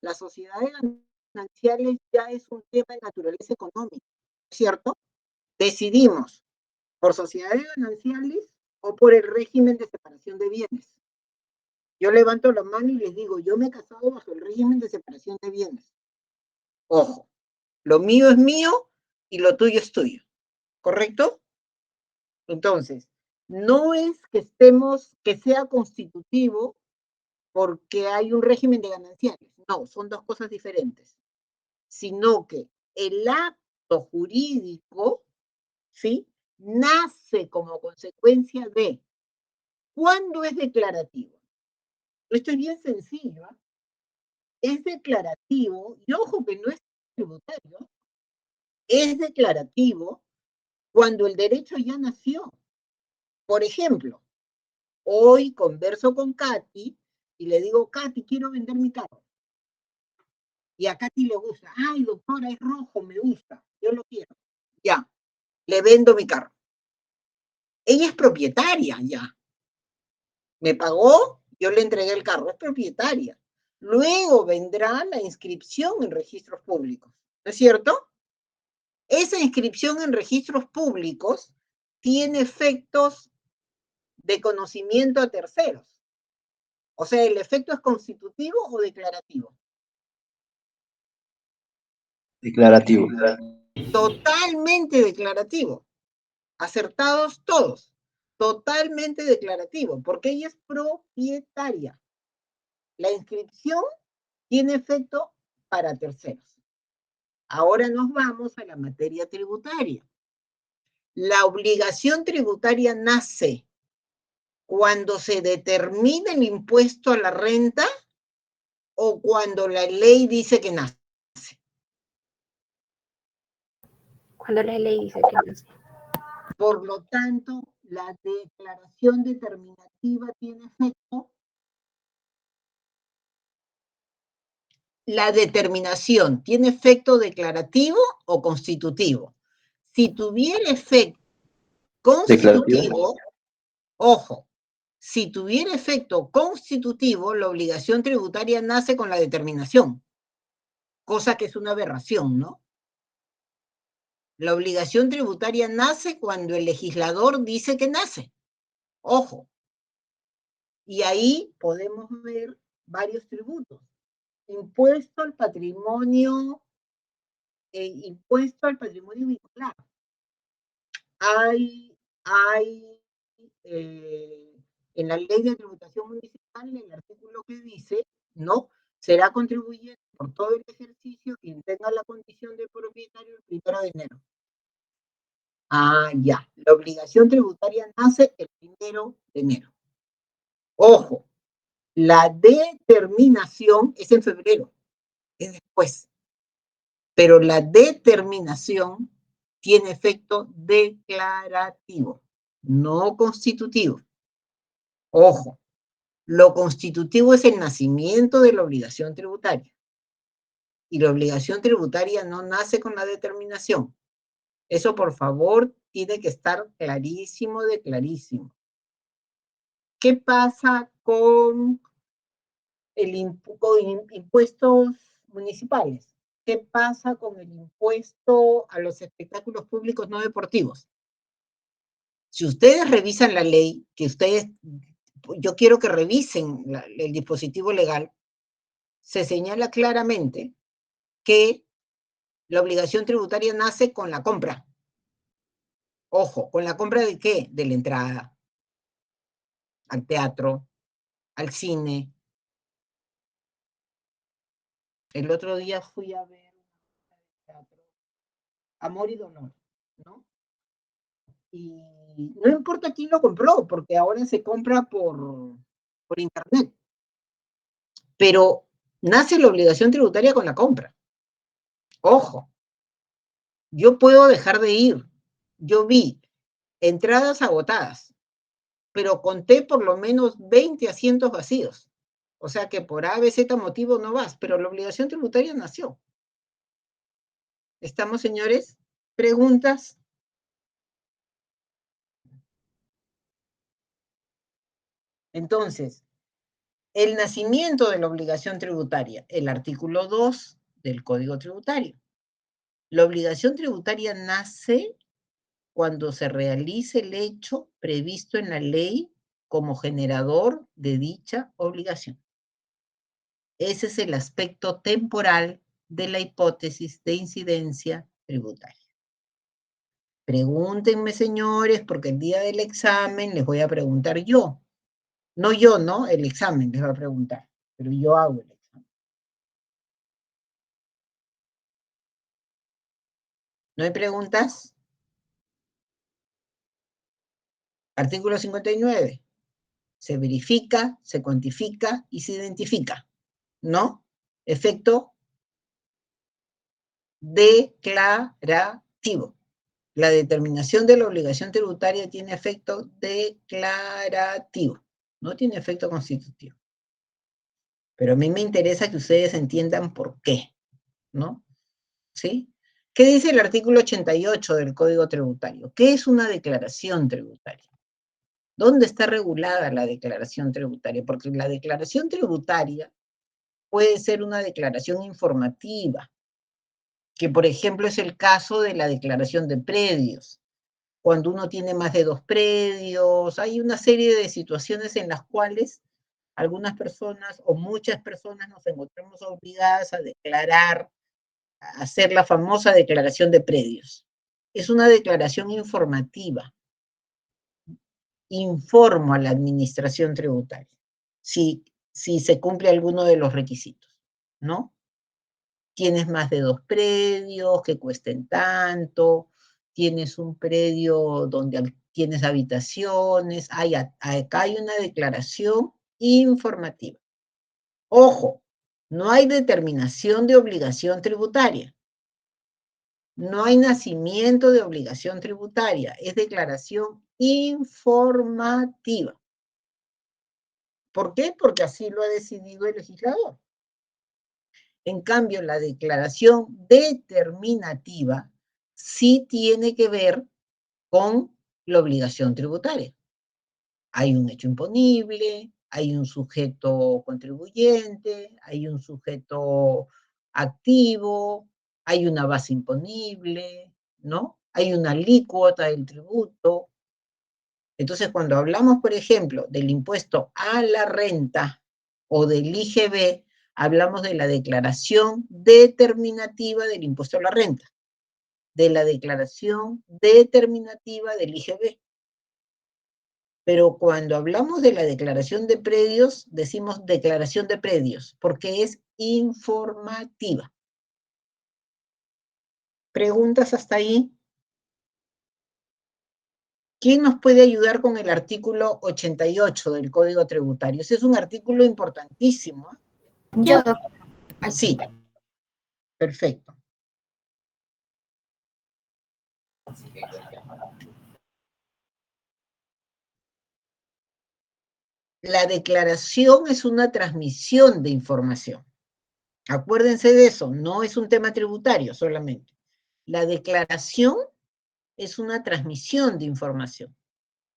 la sociedad de gananciales ya es un tema de naturaleza económica, ¿cierto? Decidimos por sociedades gananciales o por el régimen de separación de bienes. Yo levanto la mano y les digo, yo me he casado bajo el régimen de separación de bienes. Ojo, lo mío es mío y lo tuyo es tuyo. ¿Correcto? Entonces, no es que que sea constitutivo porque hay un régimen de gananciales. No, son dos cosas diferentes. Sino que el acto jurídico, ¿sí? Nace como consecuencia de ¿cuándo es declarativo? Esto es bien sencillo. ¿Eh? Es declarativo, y ojo que no es tributario, es declarativo cuando el derecho ya nació. Por ejemplo, hoy converso con Katy y le digo, Katy, quiero vender mi carro. Y a Katy le gusta, ay, doctora, es rojo, me gusta, yo lo quiero. Ya, le vendo mi carro. Ella es propietaria ya. Me pagó, yo le entregué el carro, es propietaria. Luego vendrá la inscripción en registros públicos, ¿no es cierto? Esa inscripción en registros públicos tiene efectos de conocimiento a terceros. O sea, ¿el efecto es constitutivo o declarativo? Declarativo. Totalmente declarativo. Acertados todos. Totalmente declarativo, porque ella es propietaria. La inscripción tiene efecto para terceros. Ahora nos vamos a la materia tributaria. La obligación tributaria nace cuando se determina el impuesto a la renta o cuando la ley dice que nace. Cuando la ley dice que no sé. Por lo tanto, la declaración determinativa tiene efecto. La determinación tiene efecto declarativo o constitutivo. Si tuviera efecto constitutivo, ojo, si tuviera efecto constitutivo, la obligación tributaria nace con la determinación, cosa que es una aberración, ¿no? La obligación tributaria nace cuando el legislador dice que nace. Ojo. Y ahí podemos ver varios tributos. Impuesto al patrimonio vincular. Hay en la ley de tributación municipal, en el artículo que dice, ¿no? Será contribuyente por todo el ejercicio quien tenga la condición de propietario el 1 de enero. Ah, ya. La obligación tributaria nace el 1 de enero. Ojo, la determinación es en febrero, es después. Pero la determinación tiene efecto declarativo, no constitutivo. Ojo, lo constitutivo es el nacimiento de la obligación tributaria. y la obligación tributaria no nace con la determinación. Eso, por favor, tiene que estar clarísimo de clarísimo. ¿Qué pasa con impuestos municipales? ¿Qué pasa con el impuesto a los espectáculos públicos no deportivos? Si ustedes revisan la ley, yo quiero que revisen el dispositivo legal, se señala claramente que la obligación tributaria nace con la compra. Ojo, ¿con la compra de qué? De la entrada al teatro, al cine. El otro día fui a ver teatro, Amor y Dolor, ¿no? Y no importa quién lo compró, porque ahora se compra por internet. Pero nace la obligación tributaria con la compra. Ojo, yo puedo dejar de ir. Yo vi entradas agotadas, pero conté por lo menos 20 asientos vacíos. O sea que por A, B, Z motivo no vas, pero la obligación tributaria nació. ¿Estamos, señores? ¿Preguntas? Entonces, el nacimiento de la obligación tributaria, el artículo 2 del Código Tributario. La obligación tributaria nace cuando se realice el hecho previsto en la ley como generador de dicha obligación. Ese es el aspecto temporal de la hipótesis de incidencia tributaria. Pregúntenme, señores, porque el día del examen les voy a preguntar yo. No yo, ¿no? El examen les va a preguntar, pero yo hago el examen. ¿No hay preguntas? Artículo 59. Se verifica, se cuantifica y se identifica, ¿no? Efecto declarativo. La determinación de la obligación tributaria tiene efecto declarativo, no tiene efecto constitutivo. Pero a mí me interesa que ustedes entiendan por qué, ¿no? ¿Sí? ¿Qué dice el artículo 88 del Código Tributario? ¿Qué es una declaración tributaria? ¿Dónde está regulada la declaración tributaria? Porque la declaración tributaria puede ser una declaración informativa, que por ejemplo es el caso de la declaración de predios. Cuando uno tiene más de 2 predios, hay una serie de situaciones en las cuales algunas personas o muchas personas nos encontramos obligadas a declarar, a hacer la famosa declaración de predios. Es una declaración informativa. Informo a la administración tributaria si se cumple alguno de los requisitos, ¿no? Tienes más de 2 predios que cuesten tanto, tienes un predio donde tienes habitaciones, acá hay una declaración informativa. Ojo, no hay determinación de obligación tributaria. No hay nacimiento de obligación tributaria, es declaración informativa. ¿Por qué? Porque así lo ha decidido el legislador. En cambio, la declaración determinativa sí tiene que ver con la obligación tributaria. Hay un hecho imponible, hay un sujeto contribuyente, hay un sujeto activo, hay una base imponible, ¿no? Hay una alícuota del tributo. Entonces, cuando hablamos, por ejemplo, del impuesto a la renta o del IGB, hablamos de la declaración determinativa del impuesto a la renta, de la declaración determinativa del IGB. Pero cuando hablamos de la declaración de predios, decimos declaración de predios, porque es informativa. ¿Preguntas hasta ahí? ¿Quién nos puede ayudar con el artículo 88 del Código Tributario? Ese es un artículo importantísimo. Yo. Sí, perfecto. La declaración es una transmisión de información. Acuérdense de eso, no es un tema tributario solamente. La declaración es una transmisión de información.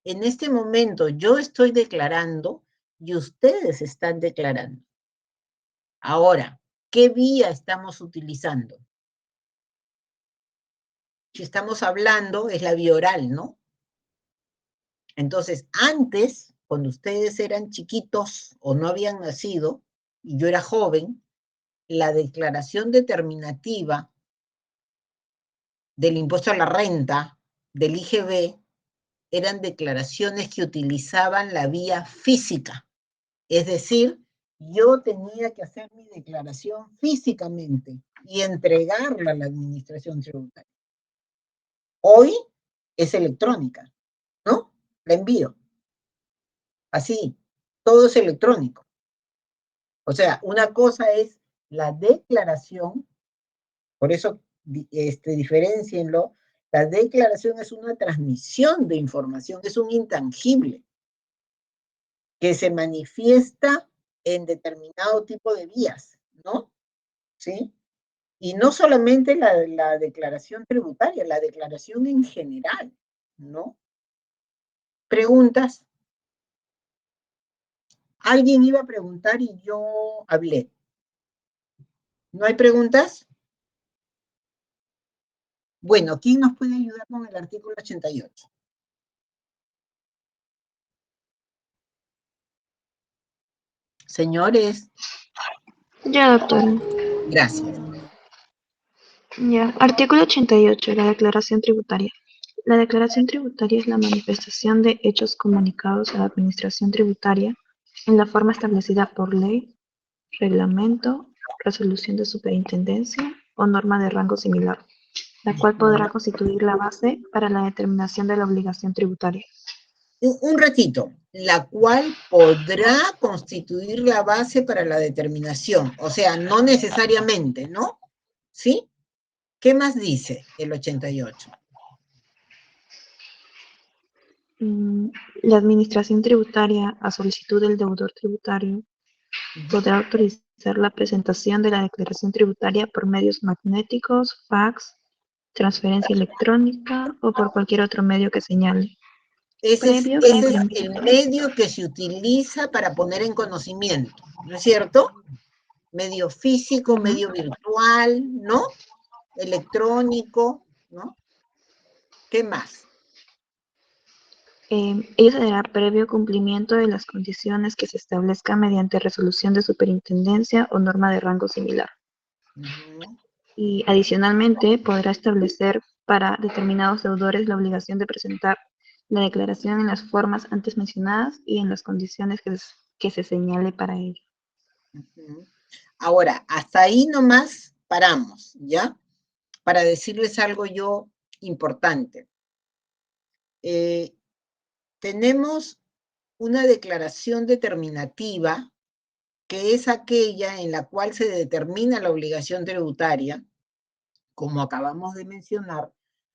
En este momento yo estoy declarando y ustedes están declarando. Ahora, ¿qué vía estamos utilizando? Si estamos hablando, es la vía oral, ¿no? Entonces, antes, cuando ustedes eran chiquitos o no habían nacido, y yo era joven, la declaración determinativa del impuesto a la renta, del IGB, eran declaraciones que utilizaban la vía física. Es decir, yo tenía que hacer mi declaración físicamente y entregarla a la administración tributaria. Hoy es electrónica, ¿no? La envío. Así, todo es electrónico. O sea, una cosa es la declaración, por eso diferencienlo, la declaración es una transmisión de información, es un intangible que se manifiesta en determinado tipo de vías, ¿no? ¿Sí? Y no solamente la declaración tributaria, la declaración en general, ¿no? ¿Preguntas? Alguien iba a preguntar y yo hablé. ¿No hay preguntas? Bueno, ¿quién nos puede ayudar con el artículo 88? Señores, Ya, doctora. gracias. Ya. Artículo 88. La declaración tributaria. La declaración tributaria es la manifestación de hechos comunicados a la administración tributaria en la forma establecida por ley, reglamento, resolución de superintendencia o norma de rango similar, la cual podrá constituir la base para la determinación de la obligación tributaria. Un ratito, la cual podrá constituir la base para la determinación, o sea, no necesariamente, ¿no? ¿Sí? ¿Qué más dice el 88? La administración tributaria, a solicitud del deudor tributario, podrá autorizar la presentación de la declaración tributaria por medios magnéticos, fax, transferencia electrónica o por cualquier otro medio que señale. Ese es Previo el cumplimiento. medio que se utiliza para poner en conocimiento, ¿no es cierto? Medio físico, medio virtual, ¿no? Electrónico, ¿no? ¿Qué más? Ello se dará previo cumplimiento de las condiciones que se establezcan mediante resolución de superintendencia o norma de rango similar. Y adicionalmente podrá establecer para determinados deudores la obligación de presentar la declaración en las formas antes mencionadas y en las condiciones que se señale para ello. Ahora, hasta ahí nomás paramos, ¿ya? Para decirles algo yo importante. Tenemos una declaración determinativa que es aquella en la cual se determina la obligación tributaria, como acabamos de mencionar,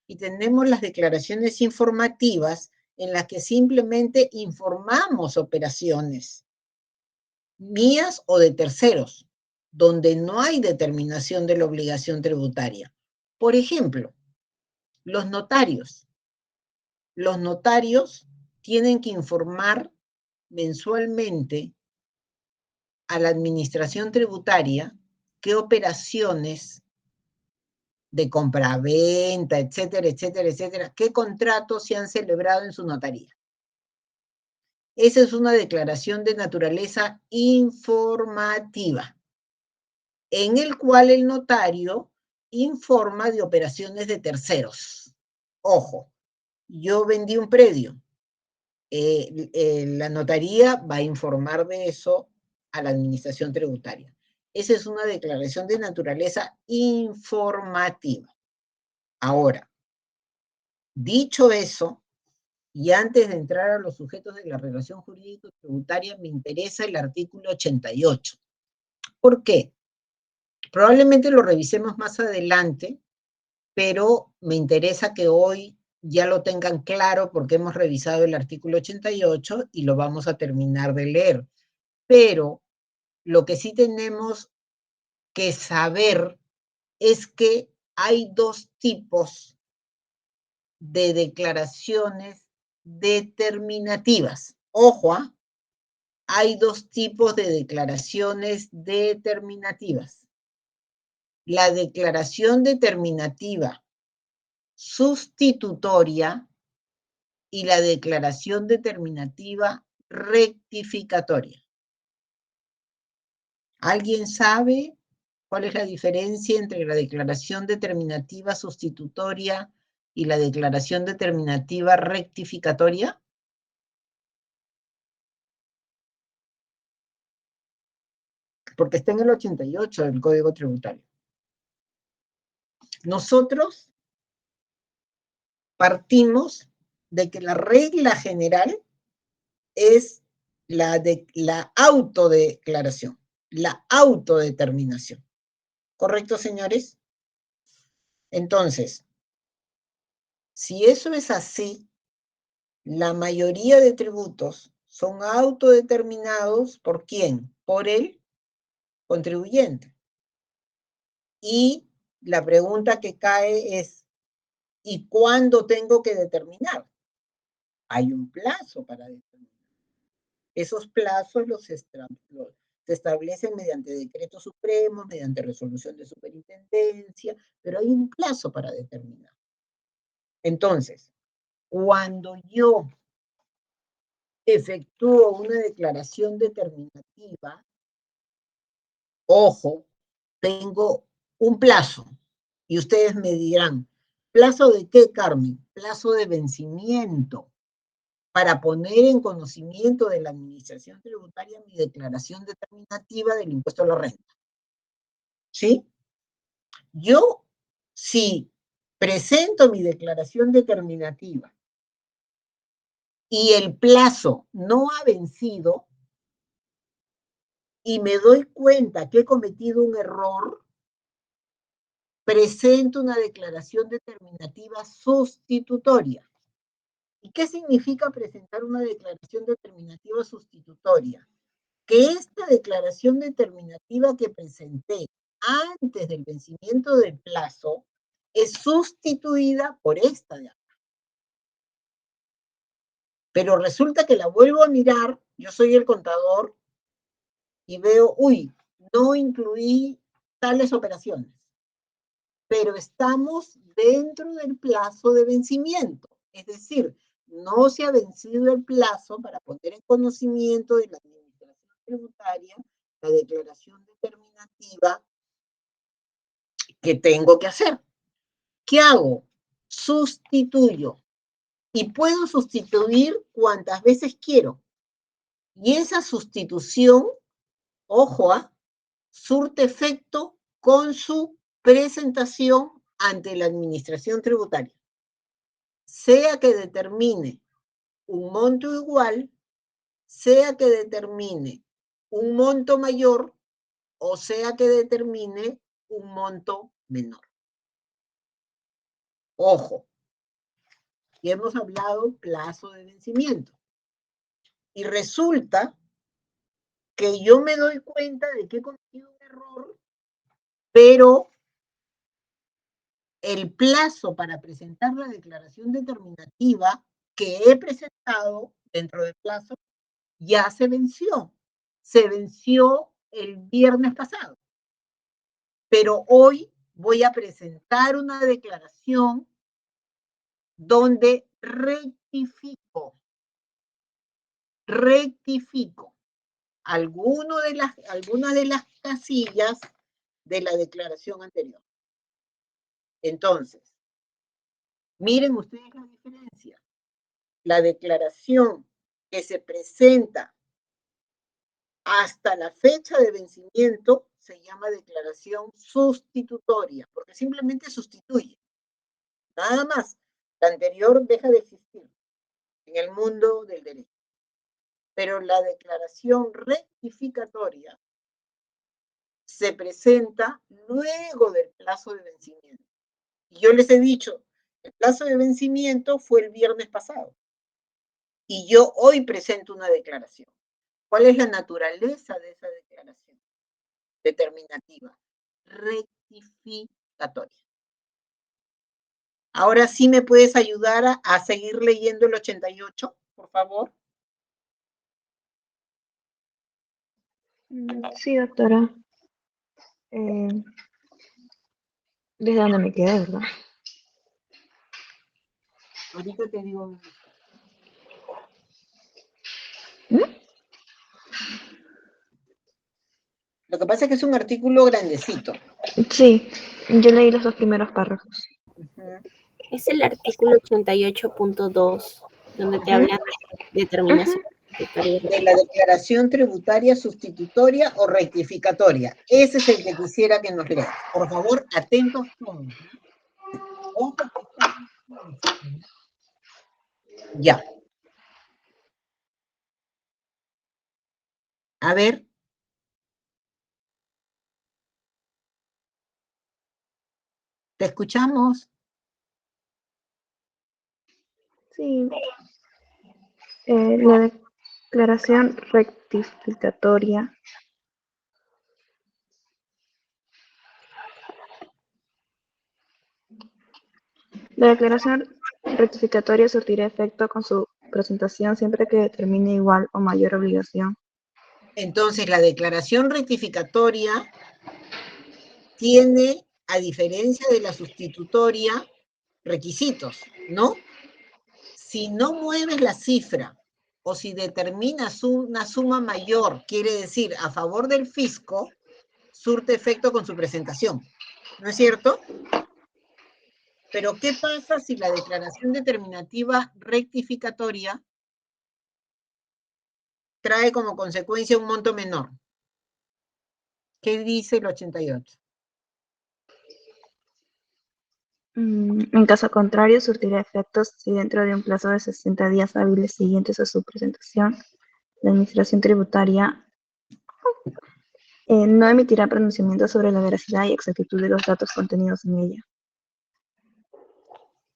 y tenemos las declaraciones informativas en las que simplemente informamos operaciones mías o de terceros, donde no hay determinación de la obligación tributaria. Por ejemplo, los notarios. Los notarios tienen que informar mensualmente a la administración tributaria qué operaciones de compraventa, etcétera, etcétera, etcétera, qué contratos se han celebrado en su notaría. Esa es una declaración de naturaleza informativa, en el cual el notario informa de operaciones de terceros. Ojo, yo vendí un predio. La notaría va a informar de eso a la administración tributaria. Esa es una declaración de naturaleza informativa. Ahora, dicho eso, y antes de entrar a los sujetos de la relación jurídico-tributaria, me interesa el artículo 88. ¿Por qué? Probablemente lo revisemos más adelante, pero me interesa que hoy ya lo tengan claro porque hemos revisado el artículo 88 y lo vamos a terminar de leer. Pero lo que sí tenemos que saber es que hay dos tipos de declaraciones determinativas. Ojo, hay dos tipos de declaraciones determinativas. La declaración determinativa sustitutoria y la declaración determinativa rectificatoria. ¿Alguien sabe cuál es la diferencia entre la declaración determinativa sustitutoria y la declaración determinativa rectificatoria? Porque está en el 88 del Código Tributario. Nosotros partimos de que la regla general es la autodeclaración, la autodeterminación. ¿Correcto, señores? Entonces, si eso es así, la mayoría de tributos son autodeterminados ¿por quién? Por el contribuyente. Y la pregunta que cae es, ¿y cuándo tengo que determinar? Hay un plazo para determinar. Esos plazos se establecen mediante decretos supremos, mediante resolución de superintendencia, pero hay un plazo para determinar. Entonces, cuando yo efectúo una declaración determinativa, ojo, tengo un plazo. Y ustedes me dirán, ¿plazo de qué, Carmen? Plazo de vencimiento para poner en conocimiento de la Administración Tributaria mi declaración determinativa del impuesto a la renta. ¿Sí? Yo, si presento mi declaración determinativa y el plazo no ha vencido y me doy cuenta que he cometido un error, presento una declaración determinativa sustitutoria. ¿Y qué significa presentar una declaración determinativa sustitutoria? Que esta declaración determinativa que presenté antes del vencimiento del plazo es sustituida por esta de acá. Pero resulta que la vuelvo a mirar, yo soy el contador, y veo, uy, no incluí tales operaciones, pero estamos dentro del plazo de vencimiento. Es decir, no se ha vencido el plazo para poner en conocimiento de la Administración Tributaria la declaración determinativa que tengo que hacer. ¿Qué hago? Sustituyo. Y puedo sustituir cuantas veces quiero. Y esa sustitución, ojo, surte efecto con su presentación ante la Administración Tributaria. Sea que determine un monto igual, sea que determine un monto mayor, o sea que determine un monto menor. Ojo, y hemos hablado plazo de vencimiento. Y resulta que yo me doy cuenta de que he cometido un error, pero el plazo para presentar la declaración determinativa que he presentado dentro del plazo ya se venció. Se venció el viernes pasado. Pero hoy voy a presentar una declaración donde rectifico algunas de las casillas de la declaración anterior. Entonces, miren ustedes la diferencia. La declaración que se presenta hasta la fecha de vencimiento se llama declaración sustitutoria, porque simplemente sustituye. Nada más. La anterior deja de existir en el mundo del derecho. Pero la declaración rectificatoria se presenta luego del plazo de vencimiento. Y yo les he dicho, el plazo de vencimiento fue el viernes pasado. Y yo hoy presento una declaración. ¿Cuál es la naturaleza de esa declaración determinativa? rectificatoria. Ahora sí me puedes ayudar a seguir leyendo el 88, por favor. Sí, doctora. Desde donde me quedé, ¿verdad? Ahorita te digo. Lo que pasa es que es un artículo grandecito. Sí, yo leí los 2 primeros párrafos. Es el artículo 88.2, donde te habla de determinación De la declaración tributaria sustitutoria o rectificatoria. Ese es el que quisiera que nos leas. Por favor, atentos todos. Ojo que están... Ya. A ver. ¿Te escuchamos? Sí. La declaración rectificatoria. La declaración rectificatoria surtirá efecto con su presentación siempre que determine igual o mayor obligación. Entonces, la declaración rectificatoria tiene, a diferencia de la sustitutoria, requisitos, ¿no? Si no mueves la cifra o si determinas una suma mayor, quiere decir a favor del fisco, surte efecto con su presentación. ¿No es cierto? Pero ¿qué pasa si la declaración determinativa rectificatoria trae como consecuencia un monto menor? ¿Qué dice el 88? En caso contrario, surtirá efectos si dentro de un plazo de 60 días hábiles siguientes a su presentación, la Administración Tributaria no emitirá pronunciamiento sobre la veracidad y exactitud de los datos contenidos en ella,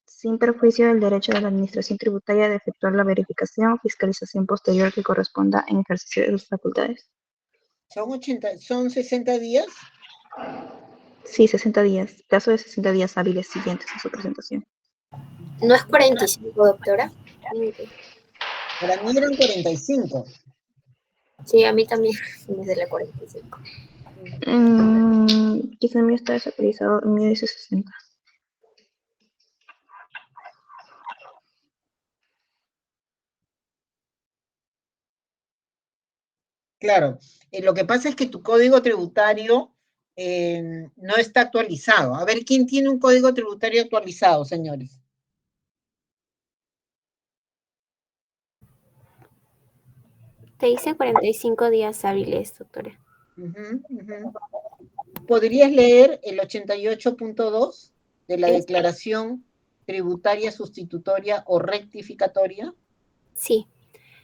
sin perjuicio del derecho de la Administración Tributaria de efectuar la verificación o fiscalización posterior que corresponda en ejercicio de sus facultades. ¿Son 60 días? Sí, 60 días, plazo de 60 días hábiles siguientes a su presentación. ¿No es 45, doctora? Para mí eran 45. Sí, a mí también me de la 45. Quizá el mío está desactualizado, el mío dice 60. Claro, lo que pasa es que tu código tributario no está actualizado. A ver, ¿quién tiene un código tributario actualizado, señores? Te dice 45 días hábiles, doctora. ¿Podrías leer el 88.2 de la declaración tributaria sustitutoria o rectificatoria? Sí.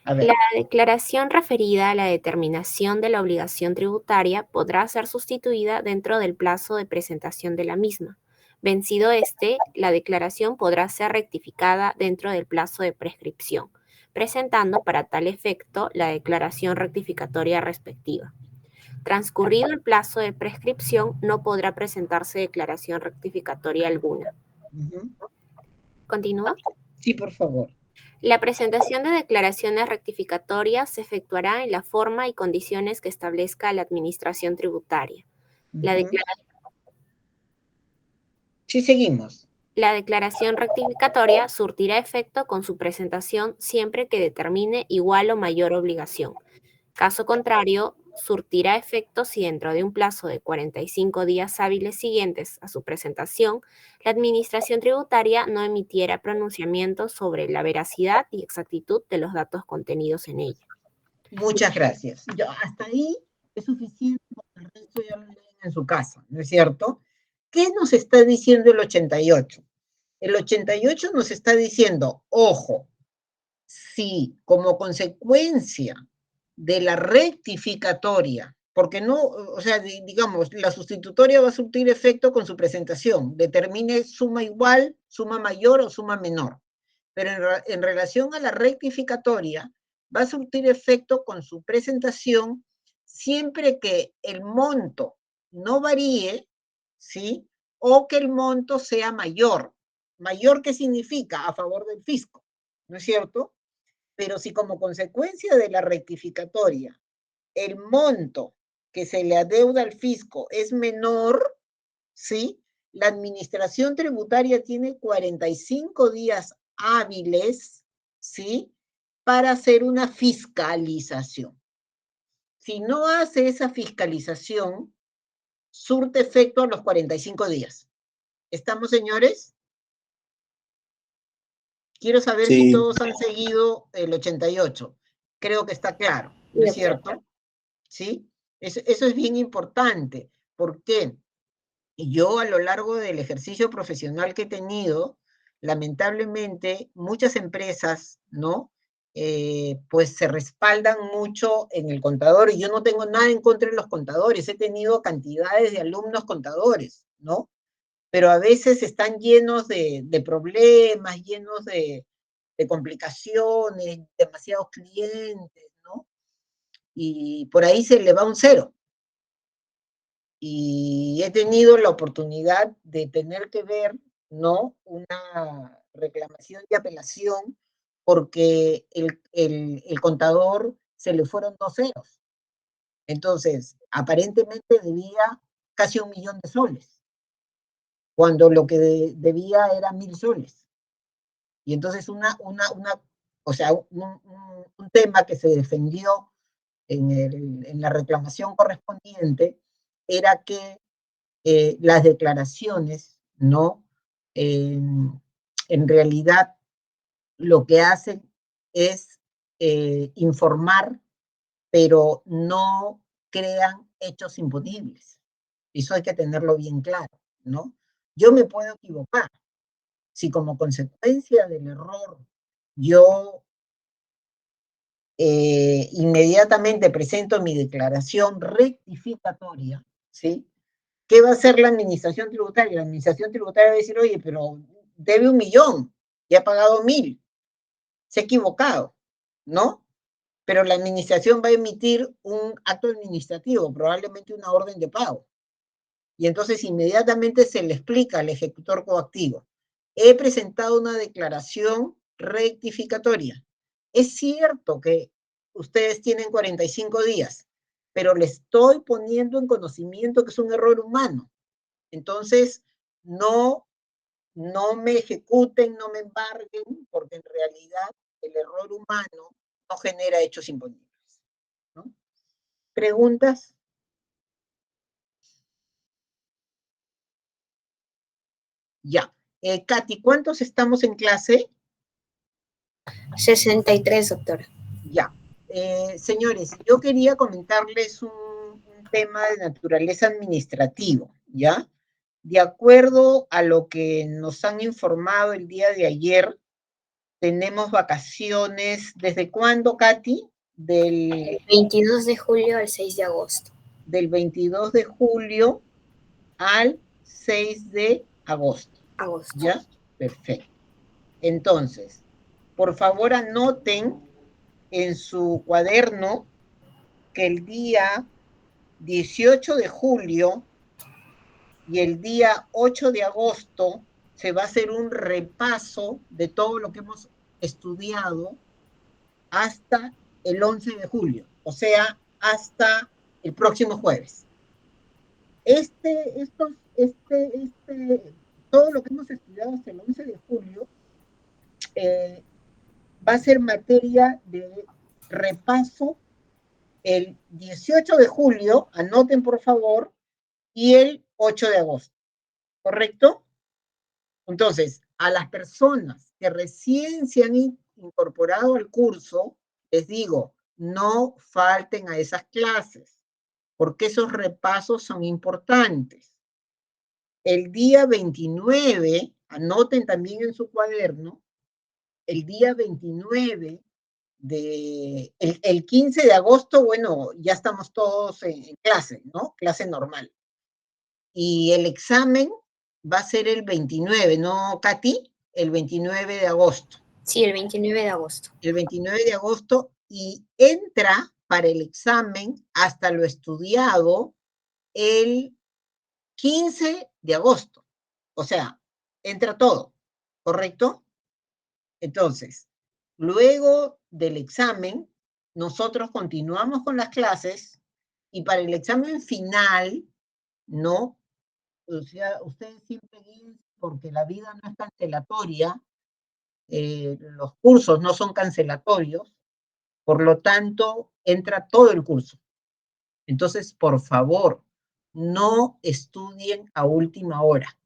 A ver. La declaración referida a la determinación de la obligación tributaria podrá ser sustituida dentro del plazo de presentación de la misma. Vencido la declaración podrá ser rectificada dentro del plazo de prescripción, presentando para tal efecto la declaración rectificatoria respectiva. Transcurrido el plazo de prescripción, no podrá presentarse declaración rectificatoria alguna. ¿Continúa? Sí, por favor. La presentación de declaraciones rectificatorias se efectuará en la forma y condiciones que establezca la Administración Tributaria. Sí, seguimos. La declaración rectificatoria surtirá efecto con su presentación siempre que determine igual o mayor obligación. Caso contrario, surtirá efecto si dentro de un plazo de 45 días hábiles siguientes a su presentación, la Administración Tributaria no emitiera pronunciamiento sobre la veracidad y exactitud de los datos contenidos en ella. Muchas gracias. Hasta ahí es suficiente, el resto ya lo leen en su casa, ¿no es cierto? ¿Qué nos está diciendo el 88? El 88 nos está diciendo, ojo, si como consecuencia de la rectificatoria, porque no, o sea, digamos, la sustitutoria va a surtir efecto con su presentación, determine suma igual, suma mayor o suma menor, pero en relación a la rectificatoria, va a surtir efecto con su presentación siempre que el monto no varíe ¿sí? O que el monto sea mayor. ¿Mayor qué significa? A favor del fisco, ¿no es cierto? Pero si como consecuencia de la rectificatoria el monto que se le adeuda al fisco es menor, ¿sí? La administración tributaria tiene 45 días hábiles, ¿sí? Para hacer una fiscalización. Si no hace esa fiscalización, surte efecto a los 45 días. ¿Estamos, señores? Quiero saber si Sí, todos han seguido el 88. Creo que está claro, ¿no es cierto? ¿Sí? Eso es bien importante. ¿Por qué? Yo a lo largo del ejercicio profesional que he tenido, lamentablemente muchas empresas, ¿no? Pues se respaldan mucho en el contador y yo no tengo nada en contra de los contadores, he tenido cantidades de alumnos contadores, ¿no? Pero a veces están llenos de problemas, llenos de complicaciones, demasiados clientes, ¿no? Y por ahí se le va un cero. Y he tenido la oportunidad de tener que ver, ¿no? Una reclamación y apelación porque el contador se le fueron 2 ceros. Entonces, aparentemente debía casi 1.000.000 de soles, cuando lo que debía era 1.000 soles. Y entonces o sea, un tema que se defendió en la reclamación correspondiente era que las declaraciones, ¿no? En realidad lo que hacen es informar, pero no crean hechos imponibles. Eso hay que tenerlo bien claro, ¿no? Yo me puedo equivocar. Si como consecuencia del error yo inmediatamente presento mi declaración rectificatoria, ¿sí? ¿Qué va a hacer la administración tributaria? La administración tributaria va a decir, oye, pero debe 1.000.000 y ha pagado 1.000, se ha equivocado, ¿no? Pero la administración va a emitir un acto administrativo, probablemente una orden de pago. Y entonces inmediatamente se le explica al ejecutor coactivo, he presentado una declaración rectificatoria. Es cierto que ustedes tienen 45 días, pero le estoy poniendo en conocimiento que es un error humano. Entonces, no me ejecuten, no me embarguen, porque en realidad el error humano no genera hechos imponibles, ¿no? ¿Preguntas? Ya. Katy, ¿cuántos estamos en clase? 63, doctora. Ya. Señores, yo quería comentarles un tema de naturaleza administrativo, ¿ya? De acuerdo a lo que nos han informado el día de ayer, tenemos vacaciones. ¿Desde cuándo, Katy? Del 22 de julio al 6 de agosto. Del 22 de julio al 6 de agosto. ¿Ya? Perfecto. Entonces, por favor anoten en su cuaderno que el día 18 de julio y el día 8 de agosto se va a hacer un repaso de todo lo que hemos estudiado hasta el 11 de julio, o sea, hasta el próximo jueves. Todo lo que hemos estudiado hasta el 11 de julio va a ser materia de repaso el 18 de julio, anoten por favor, y el 8 de agosto, ¿correcto? Entonces, a las personas que recién se han incorporado al curso, les digo, no falten a esas clases, porque esos repasos son importantes. El día 29, anoten también en su cuaderno, el día 29 el 15 de agosto, bueno, ya estamos todos en clase, ¿no? Clase normal. Y el examen va a ser el 29, ¿no, Katy? El 29 de agosto. Sí, el 29 de agosto. El 29 de agosto y entra para el examen hasta lo estudiado el 15 de agosto. O sea, entra todo, ¿correcto? Entonces, luego del examen, nosotros continuamos con las clases y para el examen final, ¿no? O sea, ustedes siempre guíen porque la vida no es cancelatoria, los cursos no son cancelatorios, por lo tanto, entra todo el curso. Entonces, por favor, no estudien a última hora,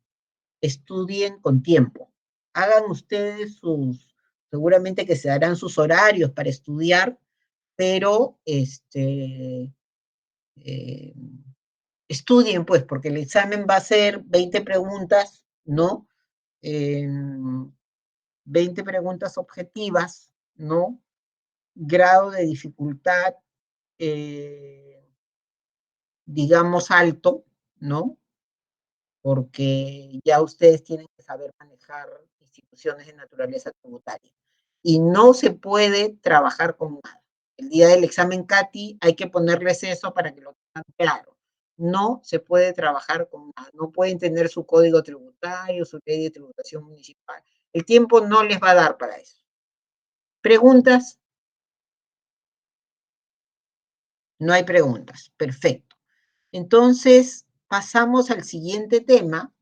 estudien con tiempo. Hagan ustedes seguramente que se darán sus horarios para estudiar, pero estudien pues, porque el examen va a ser 20 preguntas, ¿no? 20 preguntas objetivas, ¿no? Grado de dificultad, digamos, alto, ¿no? Porque ya ustedes tienen que saber manejar instituciones de naturaleza tributaria. Y no se puede trabajar con nada. El día del examen CATI hay que ponerles eso para que lo tengan claro. No se puede trabajar con nada. No pueden tener su código tributario, su ley de tributación municipal. El tiempo no les va a dar para eso. ¿Preguntas? No hay preguntas. Perfecto. Entonces, pasamos al siguiente tema,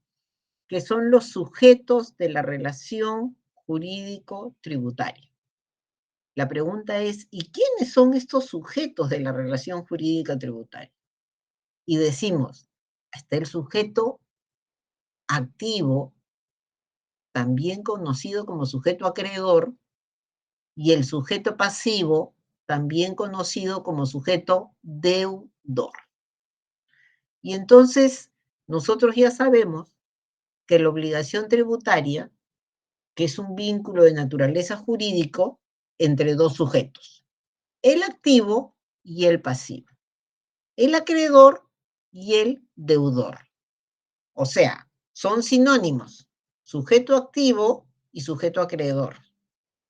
que son los sujetos de la relación jurídico-tributaria. La pregunta es, ¿y quiénes son estos sujetos de la relación jurídica tributaria? Y decimos, está el sujeto activo, también conocido como sujeto acreedor, y el sujeto pasivo, también conocido como sujeto deudor. Y entonces, nosotros ya sabemos que la obligación tributaria, que es un vínculo de naturaleza jurídico entre dos sujetos, el activo y el pasivo, el acreedor y el deudor. O sea, son sinónimos, sujeto activo y sujeto acreedor,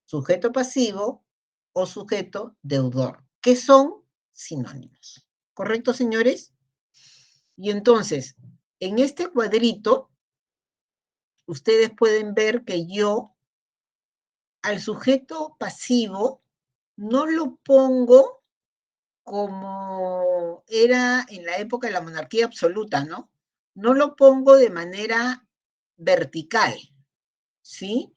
sujeto pasivo o sujeto deudor, que son sinónimos. ¿Correcto, señores? Y entonces, en este cuadrito, ustedes pueden ver que yo al sujeto pasivo no lo pongo como era en la época de la monarquía absoluta, ¿no? No lo pongo de manera vertical, ¿sí?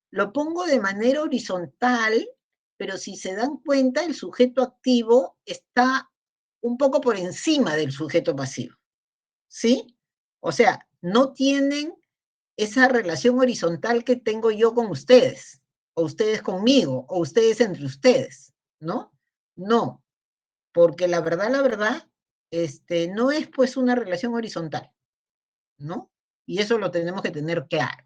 Lo pongo de manera horizontal, pero si se dan cuenta, el sujeto activo está un poco por encima del sujeto pasivo, ¿sí? O sea, no tienen esa relación horizontal que tengo yo con ustedes, o ustedes conmigo, o ustedes entre ustedes, ¿no? No, porque la verdad, no es pues una relación horizontal, ¿no? Y eso lo tenemos que tener claro.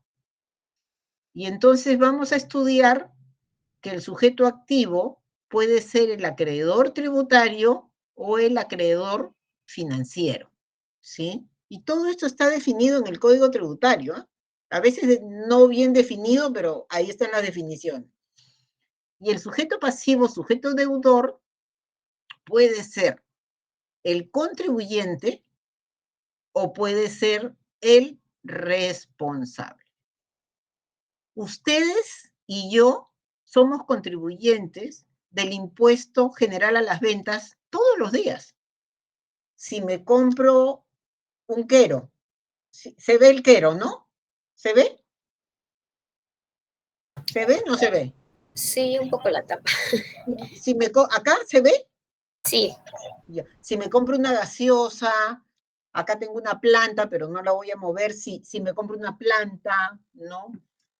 Y entonces vamos a estudiar que el sujeto activo puede ser el acreedor tributario o el acreedor financiero, ¿sí? Y todo esto está definido en el Código Tributario, ¿eh? A veces no bien definido, pero ahí están las definiciones. Y el sujeto pasivo, sujeto deudor, puede ser el contribuyente o puede ser el responsable. Ustedes y yo somos contribuyentes del impuesto general a las ventas todos los días. Si me compro un quero, se ve el quero, ¿no? ¿Se ve? ¿Se ve o no se ve? Sí, un poco la tapa. ¿Acá se ve? Sí, Ya. Si me compro una gaseosa, acá tengo una planta, pero no la voy a mover. Si me compro una planta, ¿no?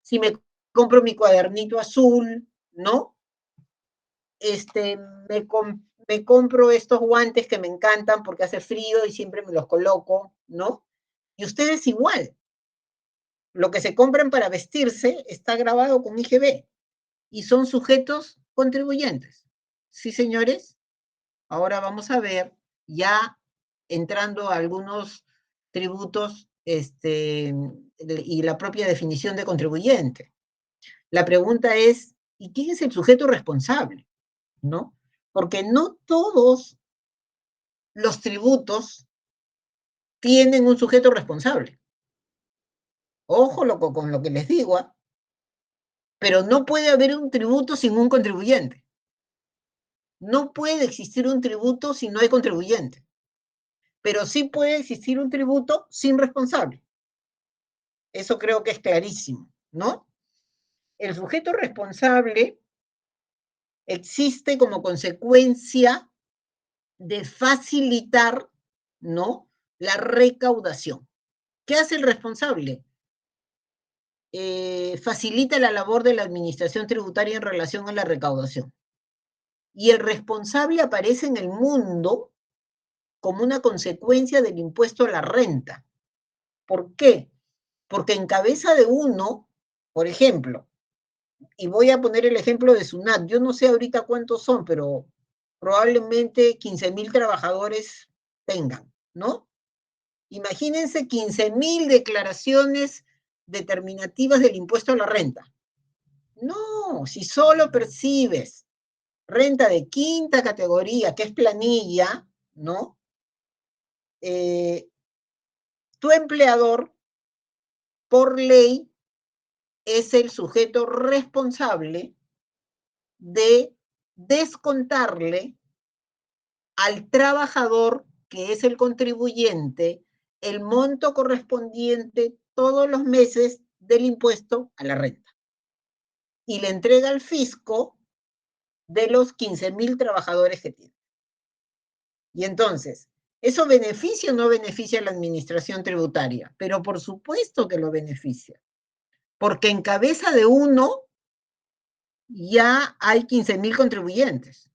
Si me compro mi cuadernito azul, ¿no? Me compro estos guantes que me encantan porque hace frío y siempre me los coloco, ¿no? Y ustedes igual. Lo que se compran para vestirse está grabado con IGB y son sujetos contribuyentes. ¿Sí, señores? Ahora vamos a ver, ya entrando a algunos tributos y la propia definición de contribuyente. La pregunta es, ¿y quién es el sujeto responsable? ¿No? Porque no todos los tributos tienen un sujeto responsable. Ojo con lo que les digo, ¿ah? Pero no puede haber un tributo sin un contribuyente. No puede existir un tributo si no hay contribuyente. Pero sí puede existir un tributo sin responsable. Eso creo que es clarísimo, ¿no? El sujeto responsable existe como consecuencia de facilitar, ¿no?, la recaudación. ¿Qué hace el responsable? Facilita la labor de la administración tributaria en relación a la recaudación. Y el responsable aparece en el mundo como una consecuencia del impuesto a la renta. ¿Por qué? Porque en cabeza de uno, por ejemplo, y voy a poner el ejemplo de SUNAT, yo no sé ahorita cuántos son, pero probablemente 15.000 trabajadores tengan, ¿no? Imagínense 15.000 declaraciones determinativas del impuesto a la renta. No, si solo percibes renta de quinta categoría, que es planilla, ¿no? Tu empleador, por ley, es el sujeto responsable de descontarle al trabajador, que es el contribuyente, el monto correspondiente todos los meses del impuesto a la renta. Y le entrega al fisco de los 15.000 trabajadores que tiene. Y entonces, ¿eso beneficia o no beneficia a la administración tributaria? Pero por supuesto que lo beneficia. Porque en cabeza de uno ya hay 15.000 contribuyentes.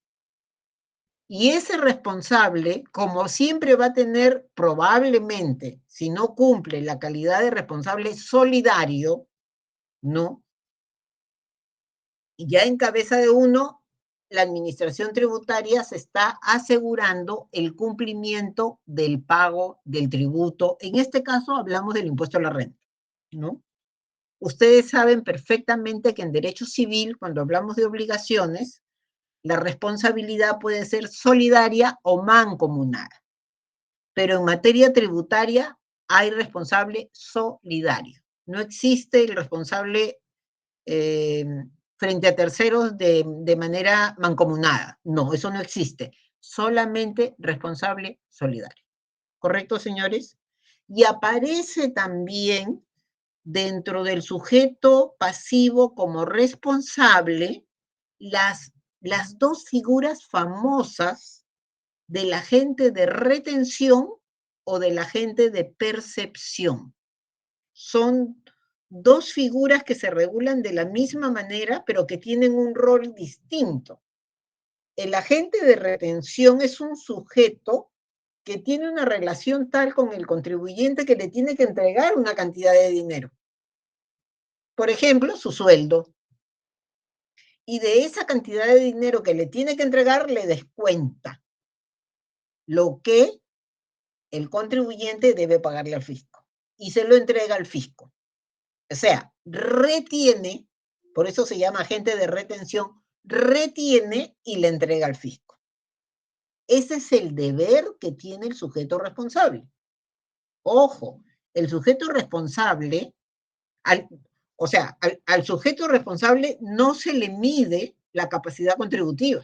Y ese responsable, como siempre va a tener probablemente, si no cumple la calidad de responsable solidario, ¿no? Ya en cabeza de uno, la administración tributaria se está asegurando el cumplimiento del pago del tributo. En este caso hablamos del impuesto a la renta, ¿no? Ustedes saben perfectamente que en derecho civil, cuando hablamos de obligaciones, la responsabilidad puede ser solidaria o mancomunada. Pero en materia tributaria hay responsable solidario. No existe el responsable frente a terceros de manera mancomunada. No, eso no existe. Solamente responsable solidario. ¿Correcto, señores? Y aparece también dentro del sujeto pasivo como responsable las dos figuras famosas del agente de retención o del agente de percepción. Son dos figuras que se regulan de la misma manera, pero que tienen un rol distinto. El agente de retención es un sujeto que tiene una relación tal con el contribuyente que le tiene que entregar una cantidad de dinero. Por ejemplo, su sueldo. Y de esa cantidad de dinero que le tiene que entregar, le descuenta lo que el contribuyente debe pagarle al fisco. Y se lo entrega al fisco. O sea, retiene, por eso se llama agente de retención, retiene y le entrega al fisco. Ese es el deber que tiene el sujeto responsable. Ojo, el sujeto responsable, al sujeto responsable no se le mide la capacidad contributiva.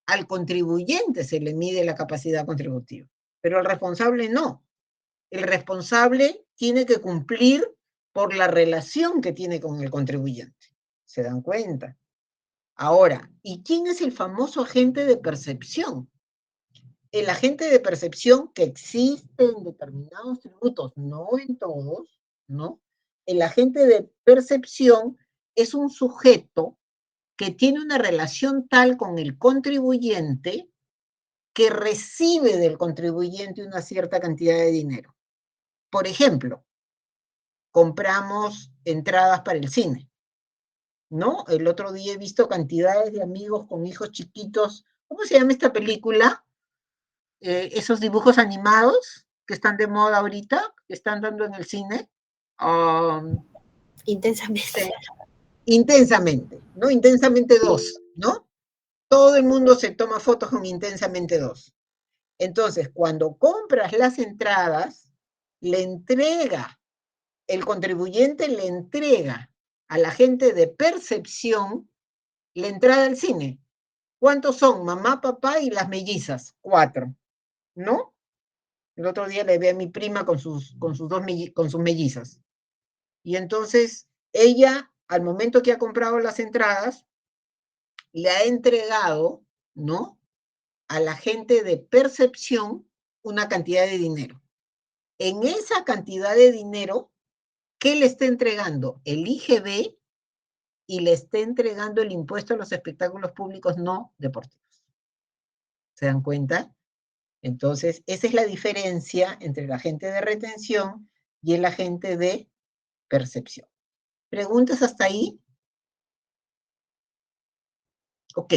Al contribuyente se le mide la capacidad contributiva, pero al responsable no. El responsable tiene que cumplir por la relación que tiene con el contribuyente. ¿Se dan cuenta? Ahora, ¿y quién es el famoso agente de percepción? El agente de percepción que existe en determinados tributos, no en todos, ¿no? El agente de percepción es un sujeto que tiene una relación tal con el contribuyente que recibe del contribuyente una cierta cantidad de dinero. Por ejemplo, compramos entradas para el cine, ¿no? El otro día he visto cantidades de amigos con hijos chiquitos. ¿Cómo se llama esta película? Esos dibujos animados que están de moda ahorita, que están dando en el cine. Intensamente. Intensamente, ¿no? Intensamente 2, ¿no? Todo el mundo se toma fotos con Intensamente 2. Entonces, cuando compras las entradas, le entrega el contribuyente le entrega al agente de percepción la entrada al cine. ¿Cuántos son? Mamá, papá y las mellizas. 4, ¿no? El otro día le vi a mi prima con sus mellizas. Y entonces ella, al momento que ha comprado las entradas, le ha entregado, ¿no?, a la gente de percepción una cantidad de dinero. En esa cantidad de dinero, ¿qué le está entregando? El IGB, y le está entregando el impuesto a los espectáculos públicos no deportivos. ¿Se dan cuenta? Entonces, esa es la diferencia entre el agente de retención y el agente de percepción. ¿Preguntas hasta ahí? Ok.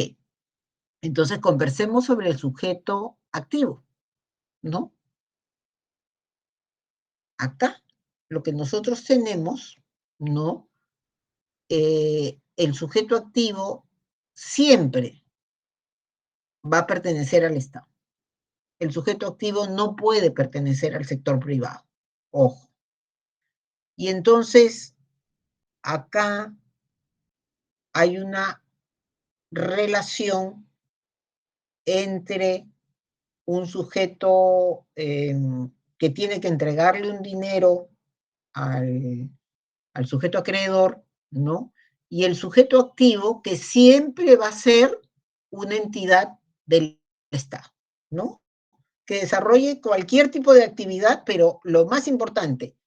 Entonces, conversemos sobre el sujeto activo, ¿no? Acá, lo que nosotros tenemos, ¿no? El sujeto activo siempre va a pertenecer al Estado. El sujeto activo no puede pertenecer al sector privado. Ojo. Y entonces, acá hay una relación entre un sujeto que tiene que entregarle un dinero al sujeto acreedor, ¿no? Y el sujeto activo, que siempre va a ser una entidad del Estado, ¿no? Que desarrolle cualquier tipo de actividad, pero lo más importante,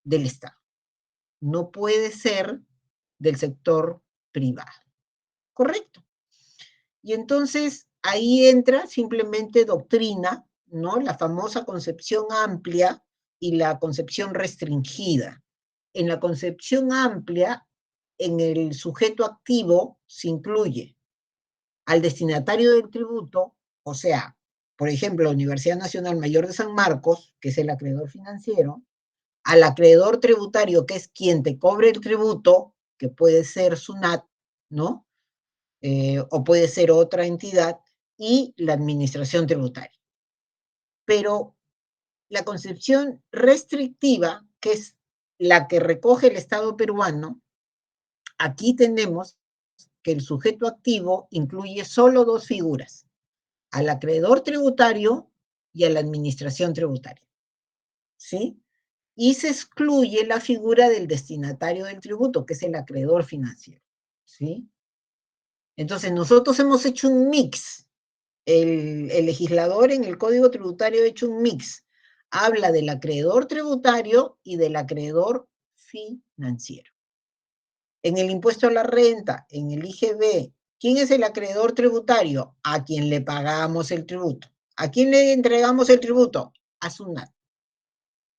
del Estado. No puede ser del sector privado. ¿Correcto? Y entonces ahí entra simplemente doctrina, ¿no? La famosa concepción amplia y la concepción restringida. En la concepción amplia, en el sujeto activo se incluye al destinatario del tributo, o sea, por ejemplo, la Universidad Nacional Mayor de San Marcos, que es el acreedor financiero, al acreedor tributario, que es quien te cobre el tributo, que puede ser SUNAT, ¿no? O puede ser otra entidad, y la administración tributaria. Pero la concepción restrictiva, que es la que recoge el Estado peruano, aquí tenemos que el sujeto activo incluye solo 2 figuras, al acreedor tributario y a la administración tributaria, ¿sí? Y se excluye la figura del destinatario del tributo, que es el acreedor financiero, ¿sí? Entonces, nosotros hemos hecho un mix. El legislador en el Código Tributario ha hecho un mix. Habla del acreedor tributario y del acreedor financiero. En el impuesto a la renta, en el IGB, ¿quién es el acreedor tributario? A quien le pagamos el tributo. ¿A quién le entregamos el tributo? A SUNAT.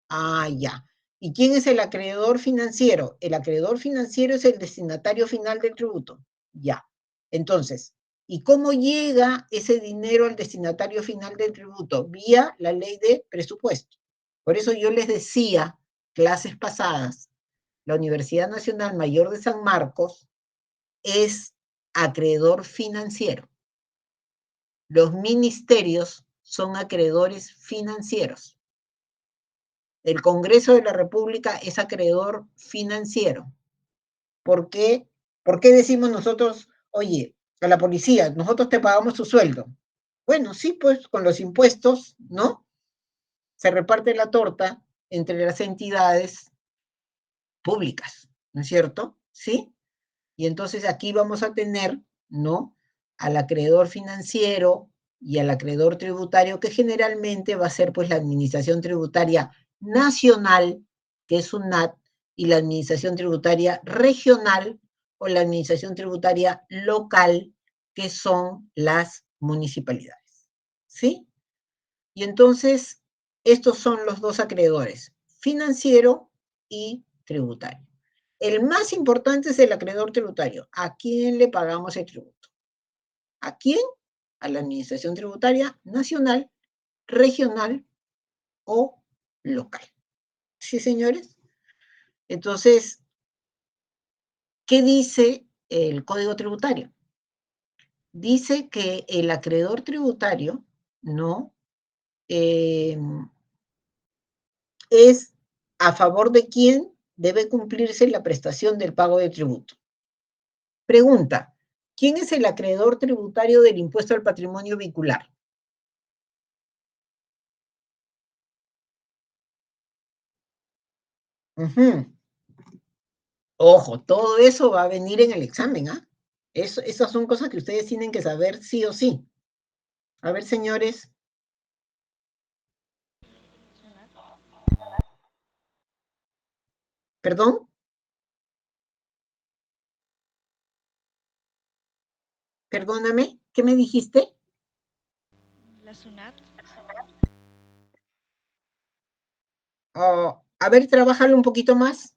Ah, ya. ¿Y quién es el acreedor financiero? El acreedor financiero es el destinatario final del tributo. Ya. Entonces, ¿y cómo llega ese dinero al destinatario final del tributo? Vía la ley de presupuesto. Por eso yo les decía, clases pasadas, la Universidad Nacional Mayor de San Marcos es acreedor financiero. Los ministerios son acreedores financieros. El Congreso de la República es acreedor financiero. ¿Por qué? ¿Por qué decimos nosotros, oye, a la policía, nosotros te pagamos tu sueldo? Bueno, sí, pues con los impuestos, ¿no? Se reparte la torta entre las entidades públicas, ¿no es cierto? ¿Sí? Y entonces aquí vamos a tener, ¿no?, al acreedor financiero y al acreedor tributario, que generalmente va a ser pues la administración tributaria nacional, que es SUNAT, y la administración tributaria regional o la administración tributaria local, que son las municipalidades. ¿Sí? Y entonces, estos son los 2 acreedores, financiero y tributario. El más importante es el acreedor tributario. ¿A quién le pagamos el tributo? ¿A quién? A la administración tributaria nacional, regional o local. ¿Sí, señores? Entonces, ¿qué dice el Código Tributario? Dice que el acreedor tributario, ¿no?, es ¿A favor de quién debe cumplirse la prestación del pago de tributo? Pregunta, ¿quién es el acreedor tributario del impuesto al patrimonio vehicular? Ojo, todo eso va a venir en el examen, ¿ah? Esas son cosas que ustedes tienen que saber sí o sí. A ver, señores. ¿Perdón? Perdóname, ¿qué me dijiste? La SUNAT. Oh, a ver, trabájalo un poquito más.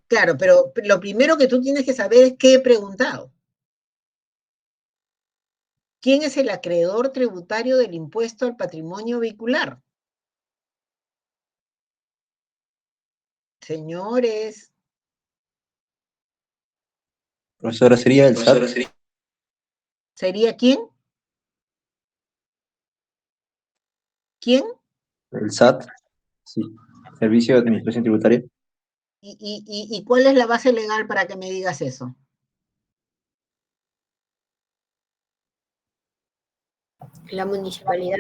Claro, pero lo primero que tú tienes que saber es qué he preguntado. ¿Quién es el acreedor tributario del impuesto al patrimonio vehicular? Señores. Profesora, ¿sería el SAT? ¿Sería quién? ¿Quién? El SAT, sí. Servicio de Administración Tributaria. ¿Y cuál es la base legal para que me digas eso? La municipalidad.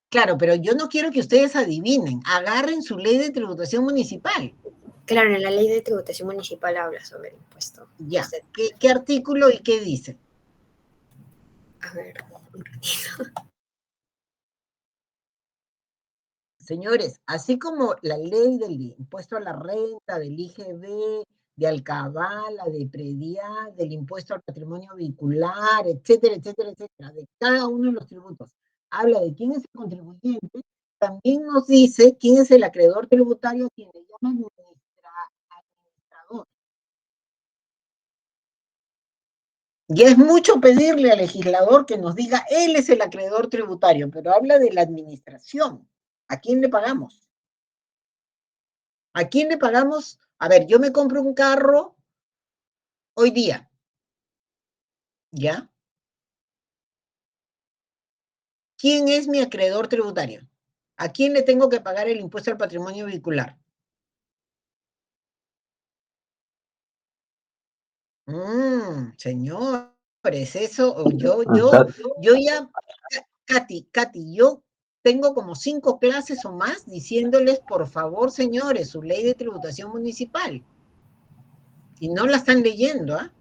Claro, pero yo no quiero que ustedes adivinen. Agarren su ley de tributación municipal. Claro, en la ley de tributación municipal habla sobre el impuesto. Ya. ¿Qué artículo y qué dice? A ver, un ratito. Señores, así como la ley del impuesto a la renta, del IGB, de Alcabala, de Predial, del impuesto al patrimonio vehicular, etcétera, etcétera, etcétera, de cada uno de los tributos, habla de quién es el contribuyente, también nos dice quién es el acreedor tributario, quien le llaman administrador. Ya es mucho pedirle al legislador que nos diga, él es el acreedor tributario, pero habla de la administración. ¿A quién le pagamos? ¿A quién le pagamos? A ver, yo me compro un carro hoy día, ¿ya? ¿Quién es mi acreedor tributario? ¿A quién le tengo que pagar el impuesto al patrimonio vehicular? Señores, eso, yo ya, Katy, yo tengo como 5 clases o más diciéndoles, por favor, señores, su ley de tributación municipal. Y no la están leyendo, ¿ah?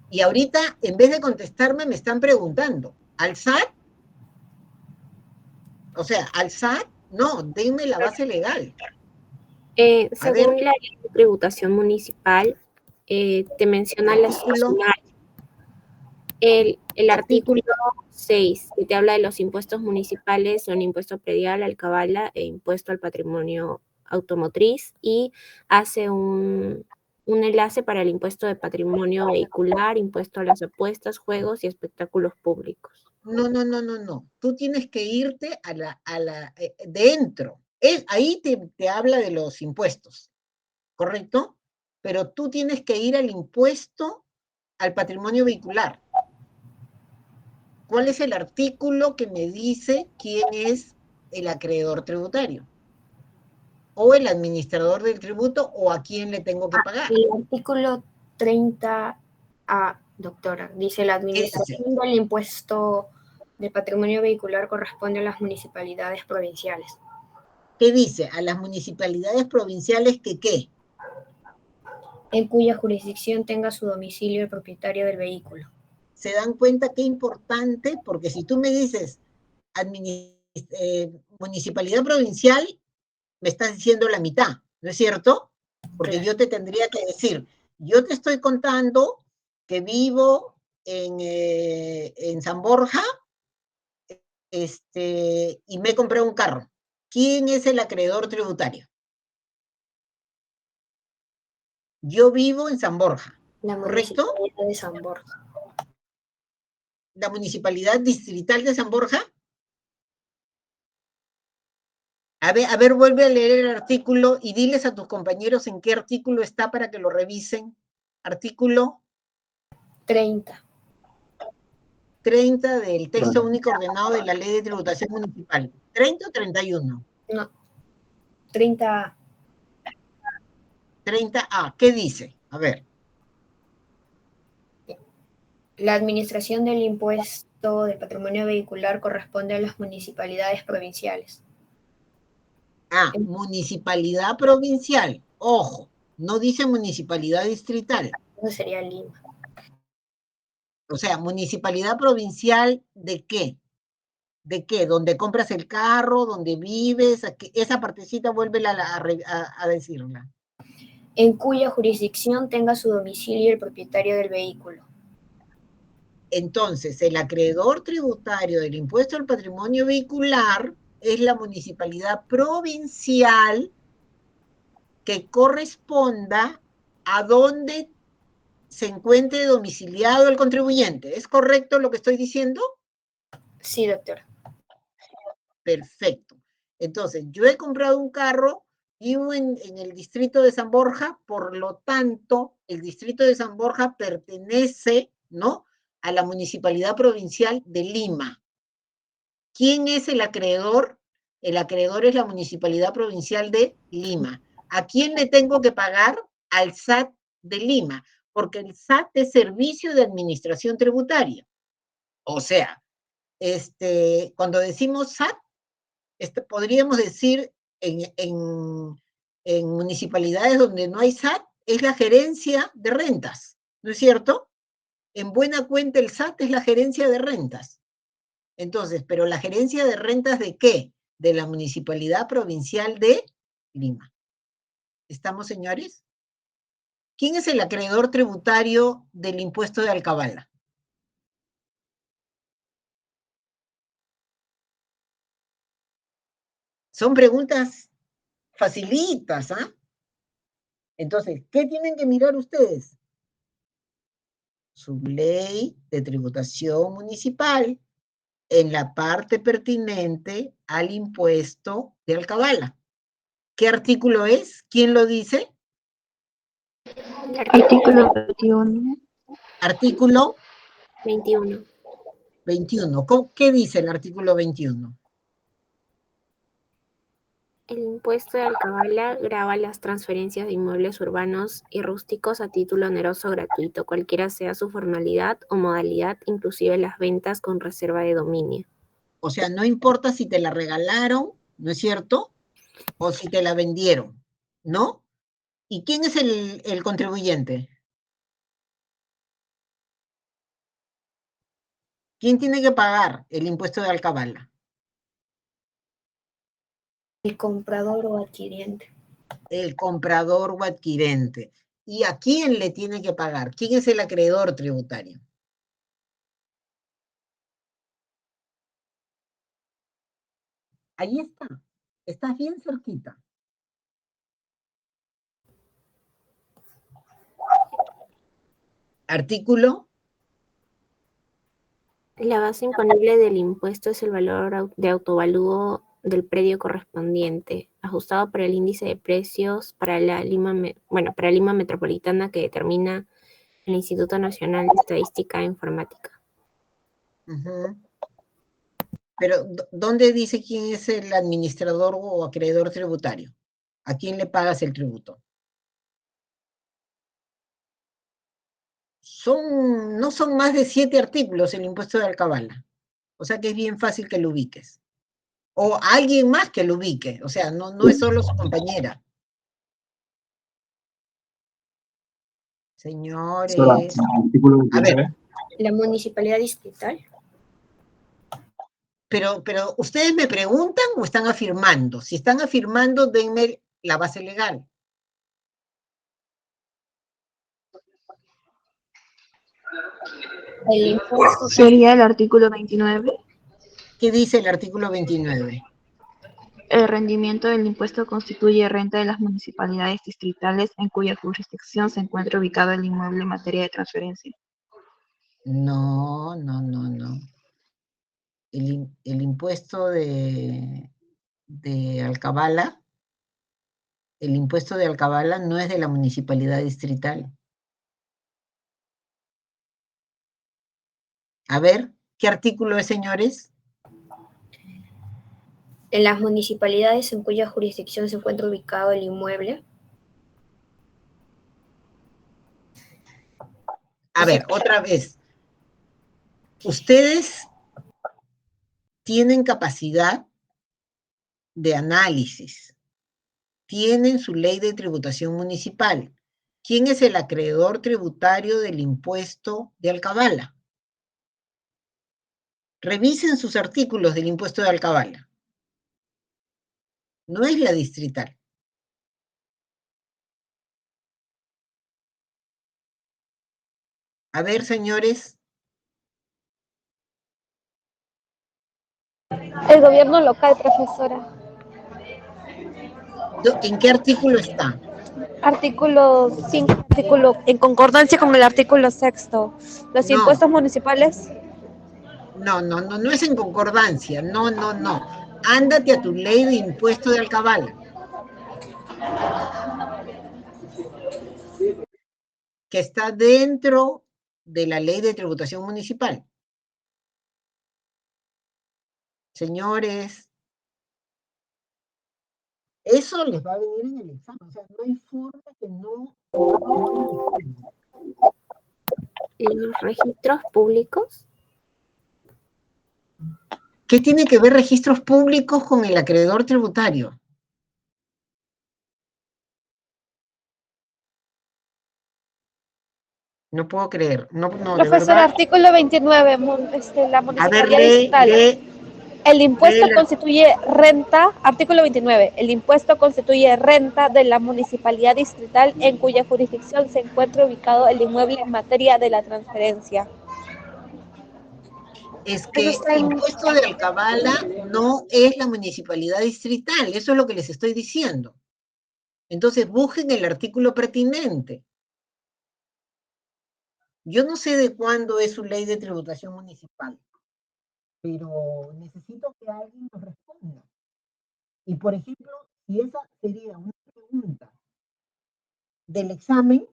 Y ahorita, en vez de contestarme, me están preguntando, ¿al SAT? O sea, al SAT, no, denme la base legal. Según la ley de tributación municipal, te menciona la el artículo 6, que te habla de los impuestos municipales, son impuesto predial, alcabala e impuesto al patrimonio automotriz, y hace un enlace para el impuesto de patrimonio vehicular, impuesto a las apuestas, juegos y espectáculos públicos. No. Tú tienes que irte a la dentro. Ahí te habla de los impuestos, ¿correcto? Pero tú tienes que ir al impuesto al patrimonio vehicular. ¿Cuál es el artículo que me dice quién es el acreedor tributario? O el administrador del tributo, o a quién le tengo que pagar. El artículo 30A, doctora, dice la administración del impuesto del patrimonio vehicular corresponde a las municipalidades provinciales. ¿Qué dice? A las municipalidades provinciales que ¿qué? En cuya jurisdicción tenga su domicilio el propietario del vehículo. ¿Se dan cuenta qué importante? Porque si tú me dices municipalidad provincial, me estás diciendo la mitad, ¿no es cierto? Porque yo te tendría que decir, yo te estoy contando que vivo en San Borja y me compré un carro. ¿Quién es el acreedor tributario? Yo vivo en San Borja, la ¿correcto? Municipalidad de San Borja. ¿La municipalidad distrital de San Borja? A ver, vuelve a leer el artículo y diles a tus compañeros en qué artículo está para que lo revisen. Artículo 30. 30 del texto único ordenado de la Ley de Tributación Municipal. ¿30 o 31? No, 30. 30A, ¿qué dice? A ver. La administración del impuesto de patrimonio vehicular corresponde a las municipalidades provinciales. Ah, municipalidad provincial. Ojo, no dice municipalidad distrital. Eso sería Lima. O sea, municipalidad provincial, ¿de qué? ¿De qué? ¿Donde compras el carro? ¿Donde vives? Esa partecita vuelve a decirla. En cuya jurisdicción tenga su domicilio el propietario del vehículo. Entonces, el acreedor tributario del impuesto al patrimonio vehicular es la municipalidad provincial que corresponda a donde se encuentre domiciliado el contribuyente. ¿Es correcto lo que estoy diciendo? Sí, doctora. Perfecto. Entonces, yo he comprado un carro, vivo en el distrito de San Borja, por lo tanto, el distrito de San Borja pertenece, ¿no?, a la Municipalidad Provincial de Lima. ¿Quién es el acreedor? El acreedor es la Municipalidad Provincial de Lima. ¿A quién le tengo que pagar? Al SAT de Lima, porque el SAT es Servicio de Administración Tributaria. O sea, cuando decimos SAT, podríamos decir en municipalidades donde no hay SAT, es la gerencia de rentas, ¿no es cierto? En buena cuenta el SAT es la gerencia de rentas. Entonces, pero la gerencia de rentas ¿de qué? De la Municipalidad Provincial de Lima. ¿Estamos, señores? ¿Quién es el acreedor tributario del impuesto de alcabala? Son preguntas facilitas, ¿ah? Entonces, ¿qué tienen que mirar ustedes? Su ley de tributación municipal en la parte pertinente al impuesto de alcabala. ¿Qué artículo es? ¿Quién lo dice? Artículo 21. Artículo 21. 21. ¿Qué dice el artículo 21? El impuesto de alcabala grava las transferencias de inmuebles urbanos y rústicos a título oneroso gratuito, cualquiera sea su formalidad o modalidad, inclusive las ventas con reserva de dominio. O sea, no importa si te la regalaron, ¿no es cierto? O si te la vendieron, ¿no? ¿Y quién es el contribuyente? ¿Quién tiene que pagar el impuesto de alcabala? El comprador o adquiriente. El comprador o adquirente. ¿Y a quién le tiene que pagar? ¿Quién es el acreedor tributario? Ahí está. Estás bien cerquita. Artículo. La base imponible del impuesto es el valor de autovalúo del predio correspondiente, ajustado por el índice de precios para Lima Metropolitana que determina el Instituto Nacional de Estadística e Informática. Uh-huh. Pero, ¿dónde dice quién es el administrador o acreedor tributario? ¿A quién le pagas el tributo? No son más de 7 artículos el impuesto de alcabala. O sea que es bien fácil que lo ubiques. O alguien más que lo ubique. O sea, no es solo su compañera. Señores. Artículo A ver. 29. La municipalidad distrital. Pero ¿ustedes me preguntan o están afirmando? Si están afirmando, denme la base legal. El impuesto. Sería el artículo 29. ¿Qué dice el artículo 29? El rendimiento del impuesto constituye renta de las municipalidades distritales en cuya jurisdicción se encuentra ubicado el inmueble en materia de transferencia. No. El impuesto de alcabala, el impuesto de alcabala no es de la municipalidad distrital. A ver, ¿Qué artículo es, señores? En las municipalidades en cuya jurisdicción se encuentra ubicado el inmueble. A ver, otra vez. Ustedes tienen capacidad de análisis, tienen su ley de tributación municipal. ¿Quién es el acreedor tributario del impuesto de alcabala? Revisen sus artículos del impuesto de alcabala. No es la distrital. A ver, señores. El gobierno local, profesora. ¿En qué artículo está? Artículo 5, artículo, en concordancia con el artículo 6. Los No. impuestos municipales. No es en concordancia. No. Ándate a tu ley de impuesto de alcabala. Que está dentro de la ley de tributación municipal. Señores, eso les va a venir en el examen. O sea, no hay forma que no. ¿Los registros públicos? ¿Qué tiene que ver registros públicos con el acreedor tributario? No puedo creer. No, de Profesor, verdad. artículo 29, la A ver, municipalidad distrital. El impuesto constituye renta, artículo 29, el impuesto constituye renta de la municipalidad distrital en cuya jurisdicción se encuentra ubicado el inmueble en materia de la transferencia. Es que el impuesto de alcabala no es la municipalidad distrital, eso es lo que les estoy diciendo. Entonces busquen el artículo pertinente. Yo no sé de cuándo es su ley de tributación municipal, pero necesito que alguien nos responda. Y por ejemplo, si esa sería una pregunta del examen,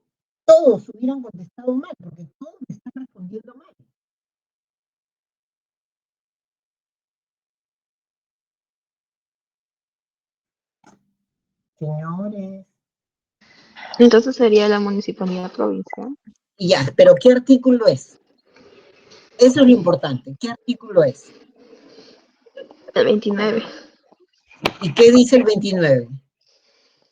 todos hubieran contestado mal, porque todos están respondiendo mal. Señores. Entonces sería la municipalidad provincial. Y ya, pero ¿qué artículo es? Eso es lo importante. ¿Qué artículo es? El 29. ¿Y qué dice el 29?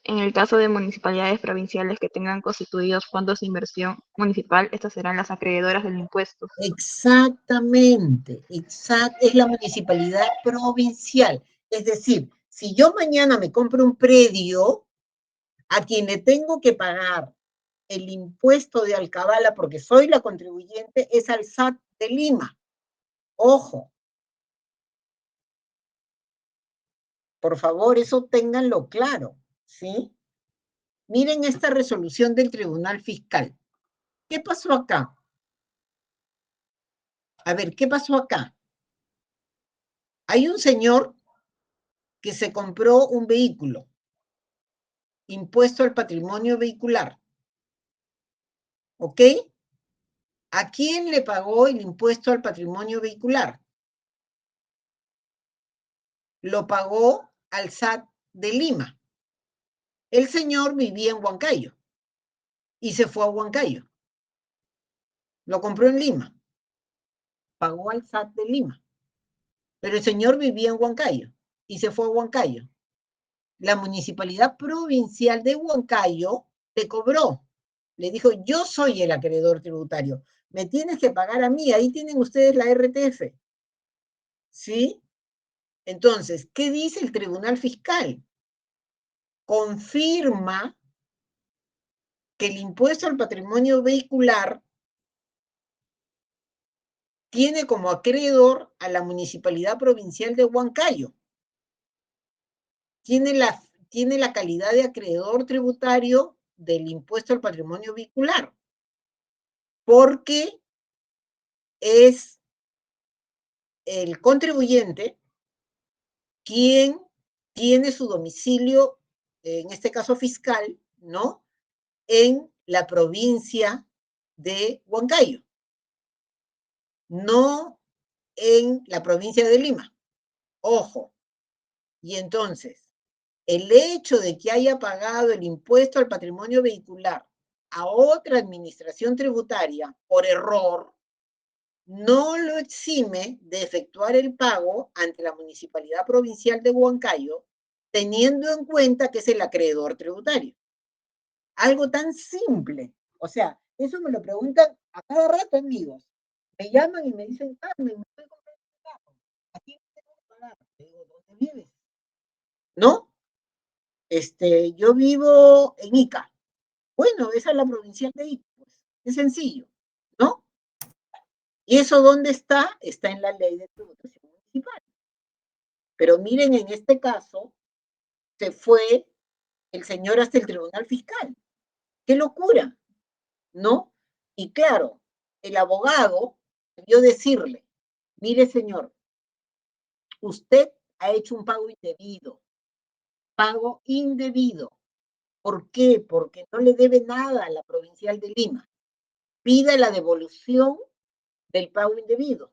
En el caso de municipalidades provinciales que tengan constituidos fondos de inversión municipal, estas serán las acreedoras del impuesto. Exactamente, es la municipalidad provincial. Es decir, si yo mañana me compro un predio, a quien le tengo que pagar el impuesto de alcabala porque soy la contribuyente es al SAT de Lima. Ojo. Por favor, eso ténganlo claro, ¿sí? Miren esta resolución del Tribunal Fiscal. ¿Qué pasó acá? A ver, ¿qué pasó acá? Hay un señor que se compró un vehículo, impuesto al patrimonio vehicular, ¿ok? ¿A quién le pagó el impuesto al patrimonio vehicular? Lo pagó al SAT de Lima. El señor vivía en Huancayo y se fue a Huancayo. Lo compró en Lima. Pagó al SAT de Lima. Pero el señor vivía en Huancayo y se fue a Huancayo. La municipalidad provincial de Huancayo te cobró. Le dijo, yo soy el acreedor tributario. Me tienes que pagar a mí. Ahí tienen ustedes la RTF. ¿Sí? Entonces, ¿qué dice el Tribunal Fiscal? Confirma que el impuesto al patrimonio vehicular tiene como acreedor a la municipalidad provincial de Huancayo. Tiene la calidad de acreedor tributario del impuesto al patrimonio vehicular, porque es el contribuyente quien tiene su domicilio, en este caso fiscal, ¿no?, en la provincia de Huancayo. No en la provincia de Lima. Ojo. Y entonces, el hecho de que haya pagado el impuesto al patrimonio vehicular a otra administración tributaria por error, no lo exime de efectuar el pago ante la Municipalidad Provincial de Huancayo, teniendo en cuenta que es el acreedor tributario. Algo tan simple. O sea, eso me lo preguntan a cada rato, amigos. Me llaman y me dicen, Carmen, me estoy comprando un carro. ¿A quién tengo que pagar? Le digo, ¿dónde vives? ¿No? Yo vivo en Ica. Bueno, esa es la provincial de Ica, pues. Es sencillo, ¿no? ¿Y eso dónde está? Está en la ley de tributación municipal. Pero miren, en este caso, se fue el señor hasta el tribunal fiscal. ¡Qué locura! ¿No? Y claro, el abogado debió decirle, mire señor, usted ha hecho un pago indebido. Pago indebido. ¿Por qué? Porque no le debe nada a la provincial de Lima. Pida la devolución del pago indebido.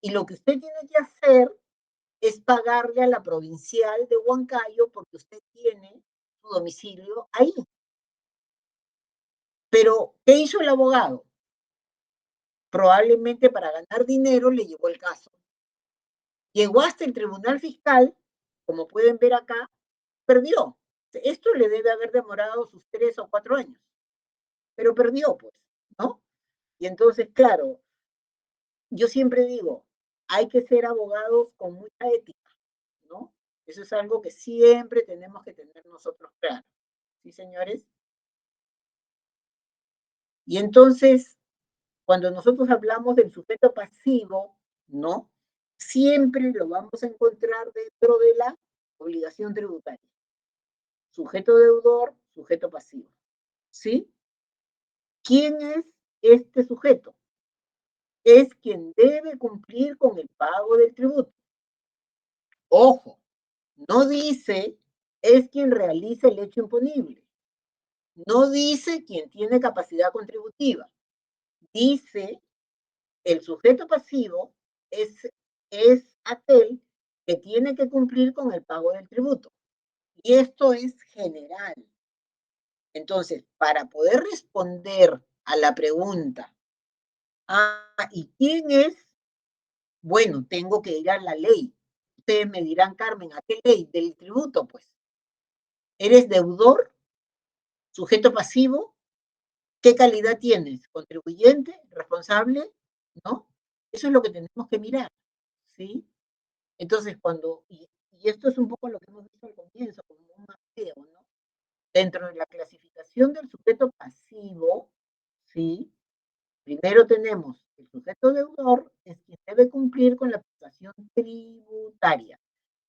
Y lo que usted tiene que hacer es pagarle a la provincial de Huancayo porque usted tiene su domicilio ahí. Pero, ¿qué hizo el abogado? Probablemente para ganar dinero le llevó el caso. Llegó hasta el tribunal fiscal, como pueden ver acá, perdió. Esto le debe haber demorado sus 3 o 4 años, pero perdió, pues, ¿no? Y entonces, claro, yo siempre digo, hay que ser abogados con mucha ética, ¿no? Eso es algo que siempre tenemos que tener nosotros claro. ¿Sí, señores? Y entonces, cuando nosotros hablamos del sujeto pasivo, ¿no? Siempre lo vamos a encontrar dentro de la obligación tributaria. Sujeto deudor, sujeto pasivo. ¿Sí? ¿Quién es este sujeto? Es quien debe cumplir con el pago del tributo. Ojo, no dice es quien realiza el hecho imponible. No dice quien tiene capacidad contributiva. Dice el sujeto pasivo es aquel que tiene que cumplir con el pago del tributo. Y esto es general. Entonces, para poder responder a la pregunta, ¿y quién es? Bueno, tengo que ir a la ley. Ustedes me dirán, Carmen, ¿a qué ley? Del tributo, pues. ¿Eres deudor? ¿Sujeto pasivo? ¿Qué calidad tienes? ¿Contribuyente? ¿Responsable? ¿No? Eso es lo que tenemos que mirar, ¿sí? Entonces, y esto es un poco lo que hemos visto al comienzo, como un mapeo, ¿no? Dentro de la clasificación del sujeto pasivo, ¿sí? Primero tenemos el sujeto deudor, es quien debe cumplir con la prestación tributaria.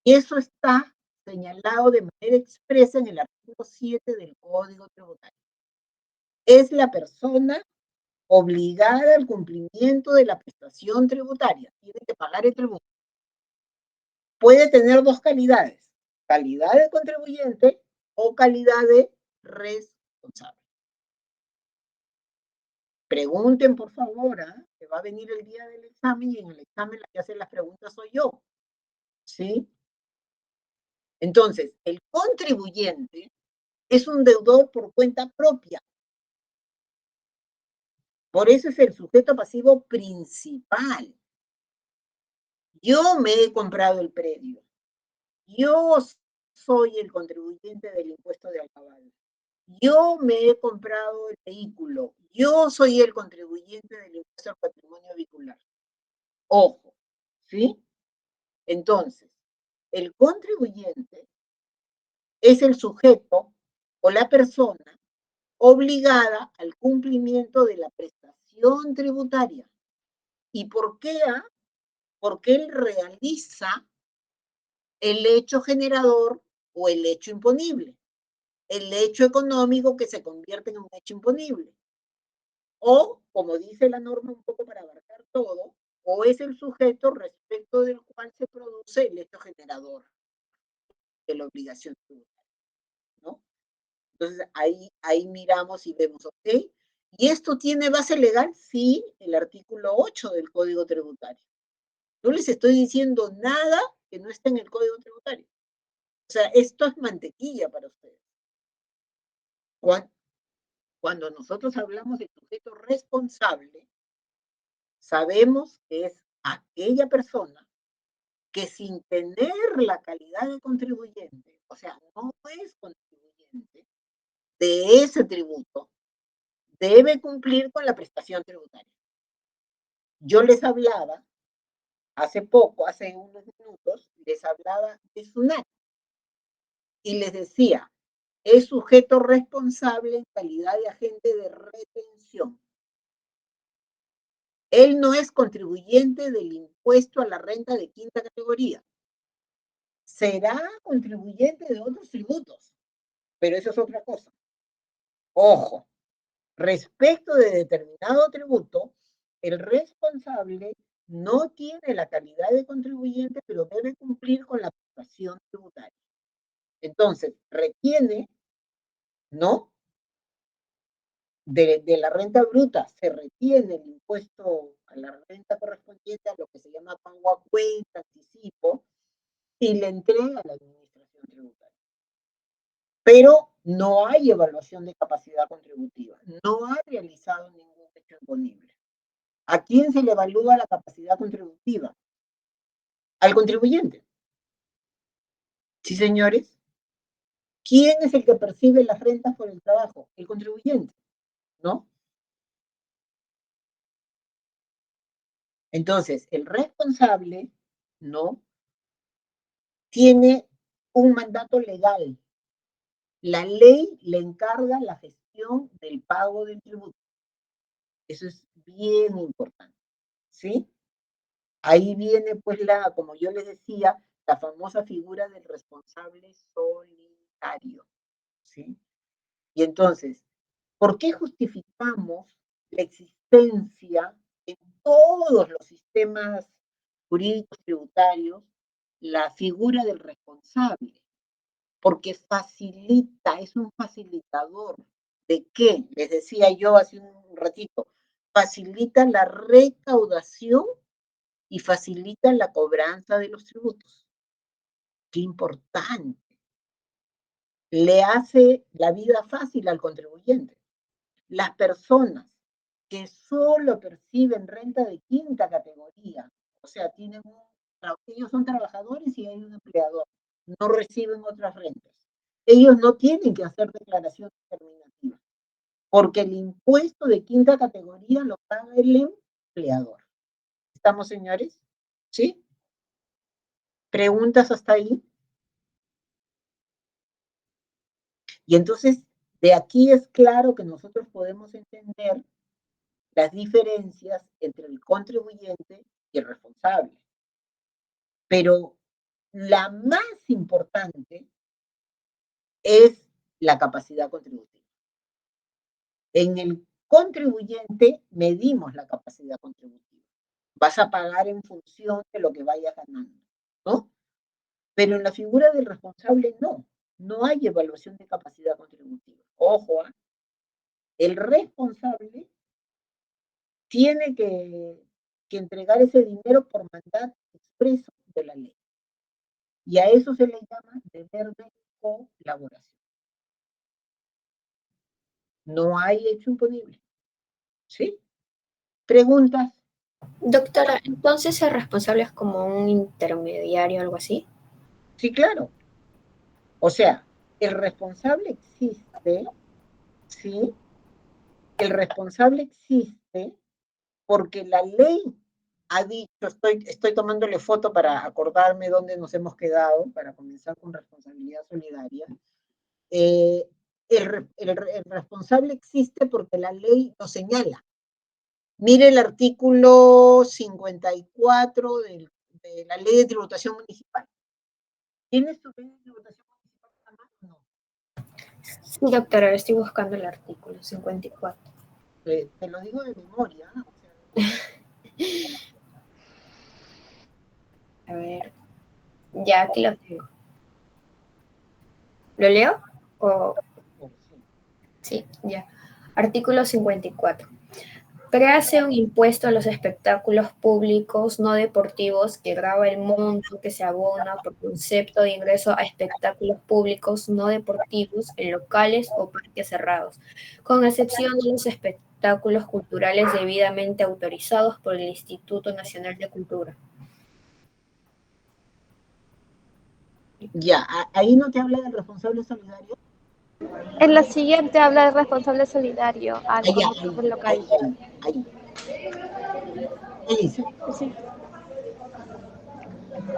Y eso está señalado de manera expresa en el artículo 7 del Código Tributario. Es la persona obligada al cumplimiento de la prestación tributaria. Tiene que pagar el tributo. Puede tener dos calidades, calidad de contribuyente o calidad de responsable. Pregunten, por favor, que va a venir el día del examen y en el examen la que hace las preguntas soy yo. ¿Sí? Entonces, el contribuyente es un deudor por cuenta propia. Por eso es el sujeto pasivo principal. Yo me he comprado el predio. Yo soy el contribuyente del impuesto de alcabala. Yo me he comprado el vehículo. Yo soy el contribuyente del impuesto al patrimonio vehicular. Ojo, ¿sí? Entonces, el contribuyente es el sujeto o la persona obligada al cumplimiento de la prestación tributaria. ¿Y por qué? Porque él realiza el hecho generador o el hecho imponible, el hecho económico que se convierte en un hecho imponible. O, como dice la norma un poco para abarcar todo, o es el sujeto respecto del cual se produce el hecho generador de la obligación tributaria, ¿no? Entonces, ahí miramos y vemos, ¿ok? ¿Y esto tiene base legal? Sí, el artículo 8 del Código Tributario. No les estoy diciendo nada que no esté en el Código Tributario. O sea, esto es mantequilla para ustedes. Cuando nosotros hablamos de sujeto responsable, sabemos que es aquella persona que sin tener la calidad de contribuyente, o sea, no es contribuyente de ese tributo, debe cumplir con la prestación tributaria. Yo les hablaba, hace poco, hace unos minutos, les hablaba de SUNAT y les decía, es sujeto responsable en calidad de agente de retención. Él no es contribuyente del impuesto a la renta de quinta categoría. Será contribuyente de otros tributos, pero eso es otra cosa. Ojo, respecto de determinado tributo, el responsable no tiene la calidad de contribuyente, pero debe cumplir con la prestación tributaria. Entonces, retiene, ¿no? De la renta bruta se retiene el impuesto a la renta correspondiente a lo que se llama pago a cuenta, anticipo, y le entrega a la administración tributaria. Pero no hay evaluación de capacidad contributiva, no ha realizado ningún hecho imponible. ¿A quién se le evalúa la capacidad contributiva? Al contribuyente. Sí, señores. ¿Quién es el que percibe las rentas por el trabajo? El contribuyente, ¿no? Entonces, el responsable, ¿no? Tiene un mandato legal. La ley le encarga la gestión del pago del tributo. Eso es bien importante, ¿sí? Ahí viene, pues, como yo les decía, la famosa figura del responsable solitario, ¿sí? Y entonces, ¿por qué justificamos la existencia en todos los sistemas jurídicos tributarios la figura del responsable? Porque facilita, es un facilitador. ¿De qué? Les decía yo hace un ratito, facilita la recaudación y facilita la cobranza de los tributos. Qué importante. Le hace la vida fácil al contribuyente. Las personas que solo perciben renta de quinta categoría, o sea, ellos son trabajadores y hay un empleador, no reciben otras rentas. Ellos no tienen que hacer declaración determinativa, porque el impuesto de quinta categoría lo paga el empleador. ¿Estamos, señores? ¿Sí? ¿Preguntas hasta ahí? Y entonces, de aquí es claro que nosotros podemos entender las diferencias entre el contribuyente y el responsable. Pero la más importante es la capacidad contributiva. En el contribuyente medimos la capacidad contributiva. Vas a pagar en función de lo que vayas ganando, ¿no? Pero en la figura del responsable no hay evaluación de capacidad contributiva. Ojo, el responsable tiene que entregar ese dinero por mandato expreso de la ley. Y a eso se le llama deber de colaboración. No hay hecho imponible. ¿Sí? ¿Preguntas? Doctora, entonces el responsable es como un intermediario o algo así. Sí, claro. O sea, el responsable existe, ¿sí? El responsable existe porque la ley ha dicho, estoy tomándole foto para acordarme dónde nos hemos quedado, para comenzar con responsabilidad solidaria. El responsable existe porque la ley lo señala. Mire el artículo 54 de la ley de tributación municipal. ¿Tienes tu ley de tributación municipal a mano? No. Sí, doctora, estoy buscando el artículo 54. Te lo digo de memoria. O sea, a ver, ya aquí lo tengo. ¿Lo leo? Sí, ya. Artículo 54. Créase un impuesto a los espectáculos públicos no deportivos que grava el monto que se abona por concepto de ingreso a espectáculos públicos no deportivos en locales o parques cerrados, con excepción de los espectáculos culturales debidamente autorizados por el Instituto Nacional de Cultura. Ya, ahí no te habla del responsable solidario. En la siguiente habla del responsable solidario al Allá, conductor local. ahí. ¿Qué dice? Sí.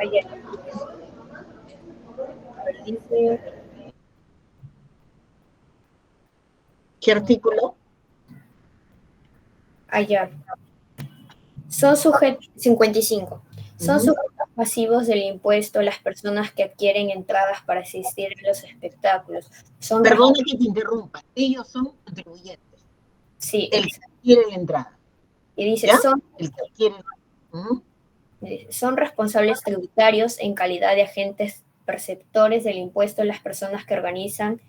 Ayer. Dice, ¿Qué artículo? ayer. Son sujetos 55. Son Ujú. sujetos pasivos del impuesto las personas que adquieren entradas para asistir a los espectáculos. Son Perdona que te interrumpa. Ellos son contribuyentes. Sí, El que adquiere la entrada. y dice, ¿Ya? El que adquiere. Ujú. son responsables tributarios en calidad de agentes perceptores del impuesto las personas que organicen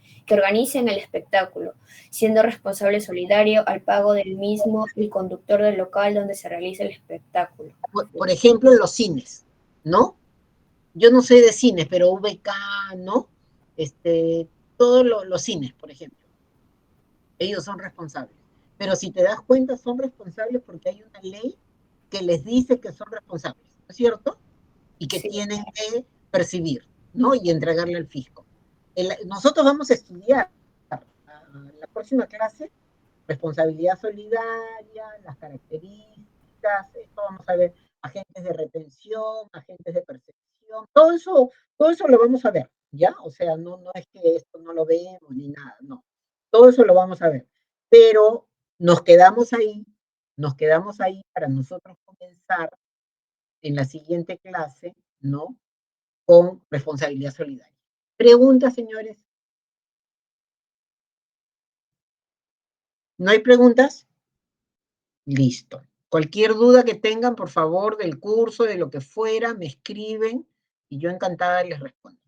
el espectáculo, siendo responsable solidario al pago del mismo el conductor del local donde se realiza el espectáculo. Por ejemplo, los cines, ¿no? Yo no sé de cines, pero VK, ¿no? Todos los cines, por ejemplo. Ellos son responsables. Pero si te das cuenta, son responsables porque hay una ley que les dice que son responsables, ¿no es cierto? Y que Sí. tienen que percibir, ¿no? Y entregarle al fisco. Nosotros vamos a estudiar la próxima clase responsabilidad solidaria, las características, esto vamos a ver agentes de retención, agentes de percepción, todo eso lo vamos a ver, ¿ya? O sea, no es que esto no lo vemos ni nada, no. Todo eso lo vamos a ver. Pero nos quedamos ahí para nosotros comenzar en la siguiente clase, ¿no? Con responsabilidad solidaria. ¿Preguntas, señores? ¿No hay preguntas? Listo. Cualquier duda que tengan, por favor, del curso, de lo que fuera, me escriben y yo encantada les respondo.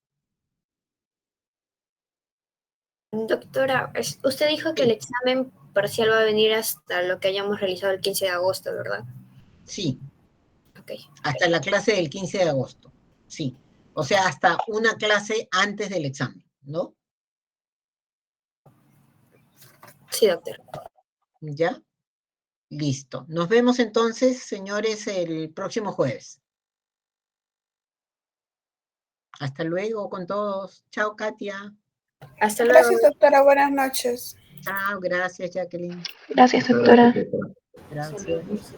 Doctora, usted dijo que el examen parcial va a venir hasta lo que hayamos realizado el 15 de agosto, ¿verdad? Sí, Ok. hasta la clase del 15 de agosto. Sí. O sea, hasta una clase antes del examen, ¿no? Sí, doctor. ¿Ya? Listo. Nos vemos entonces, señores, el próximo jueves. Hasta luego con todos. Chao, Katia. Hasta luego. Gracias, doctora. Buenas noches. Chao, gracias, Jacqueline. Gracias, doctora. Gracias.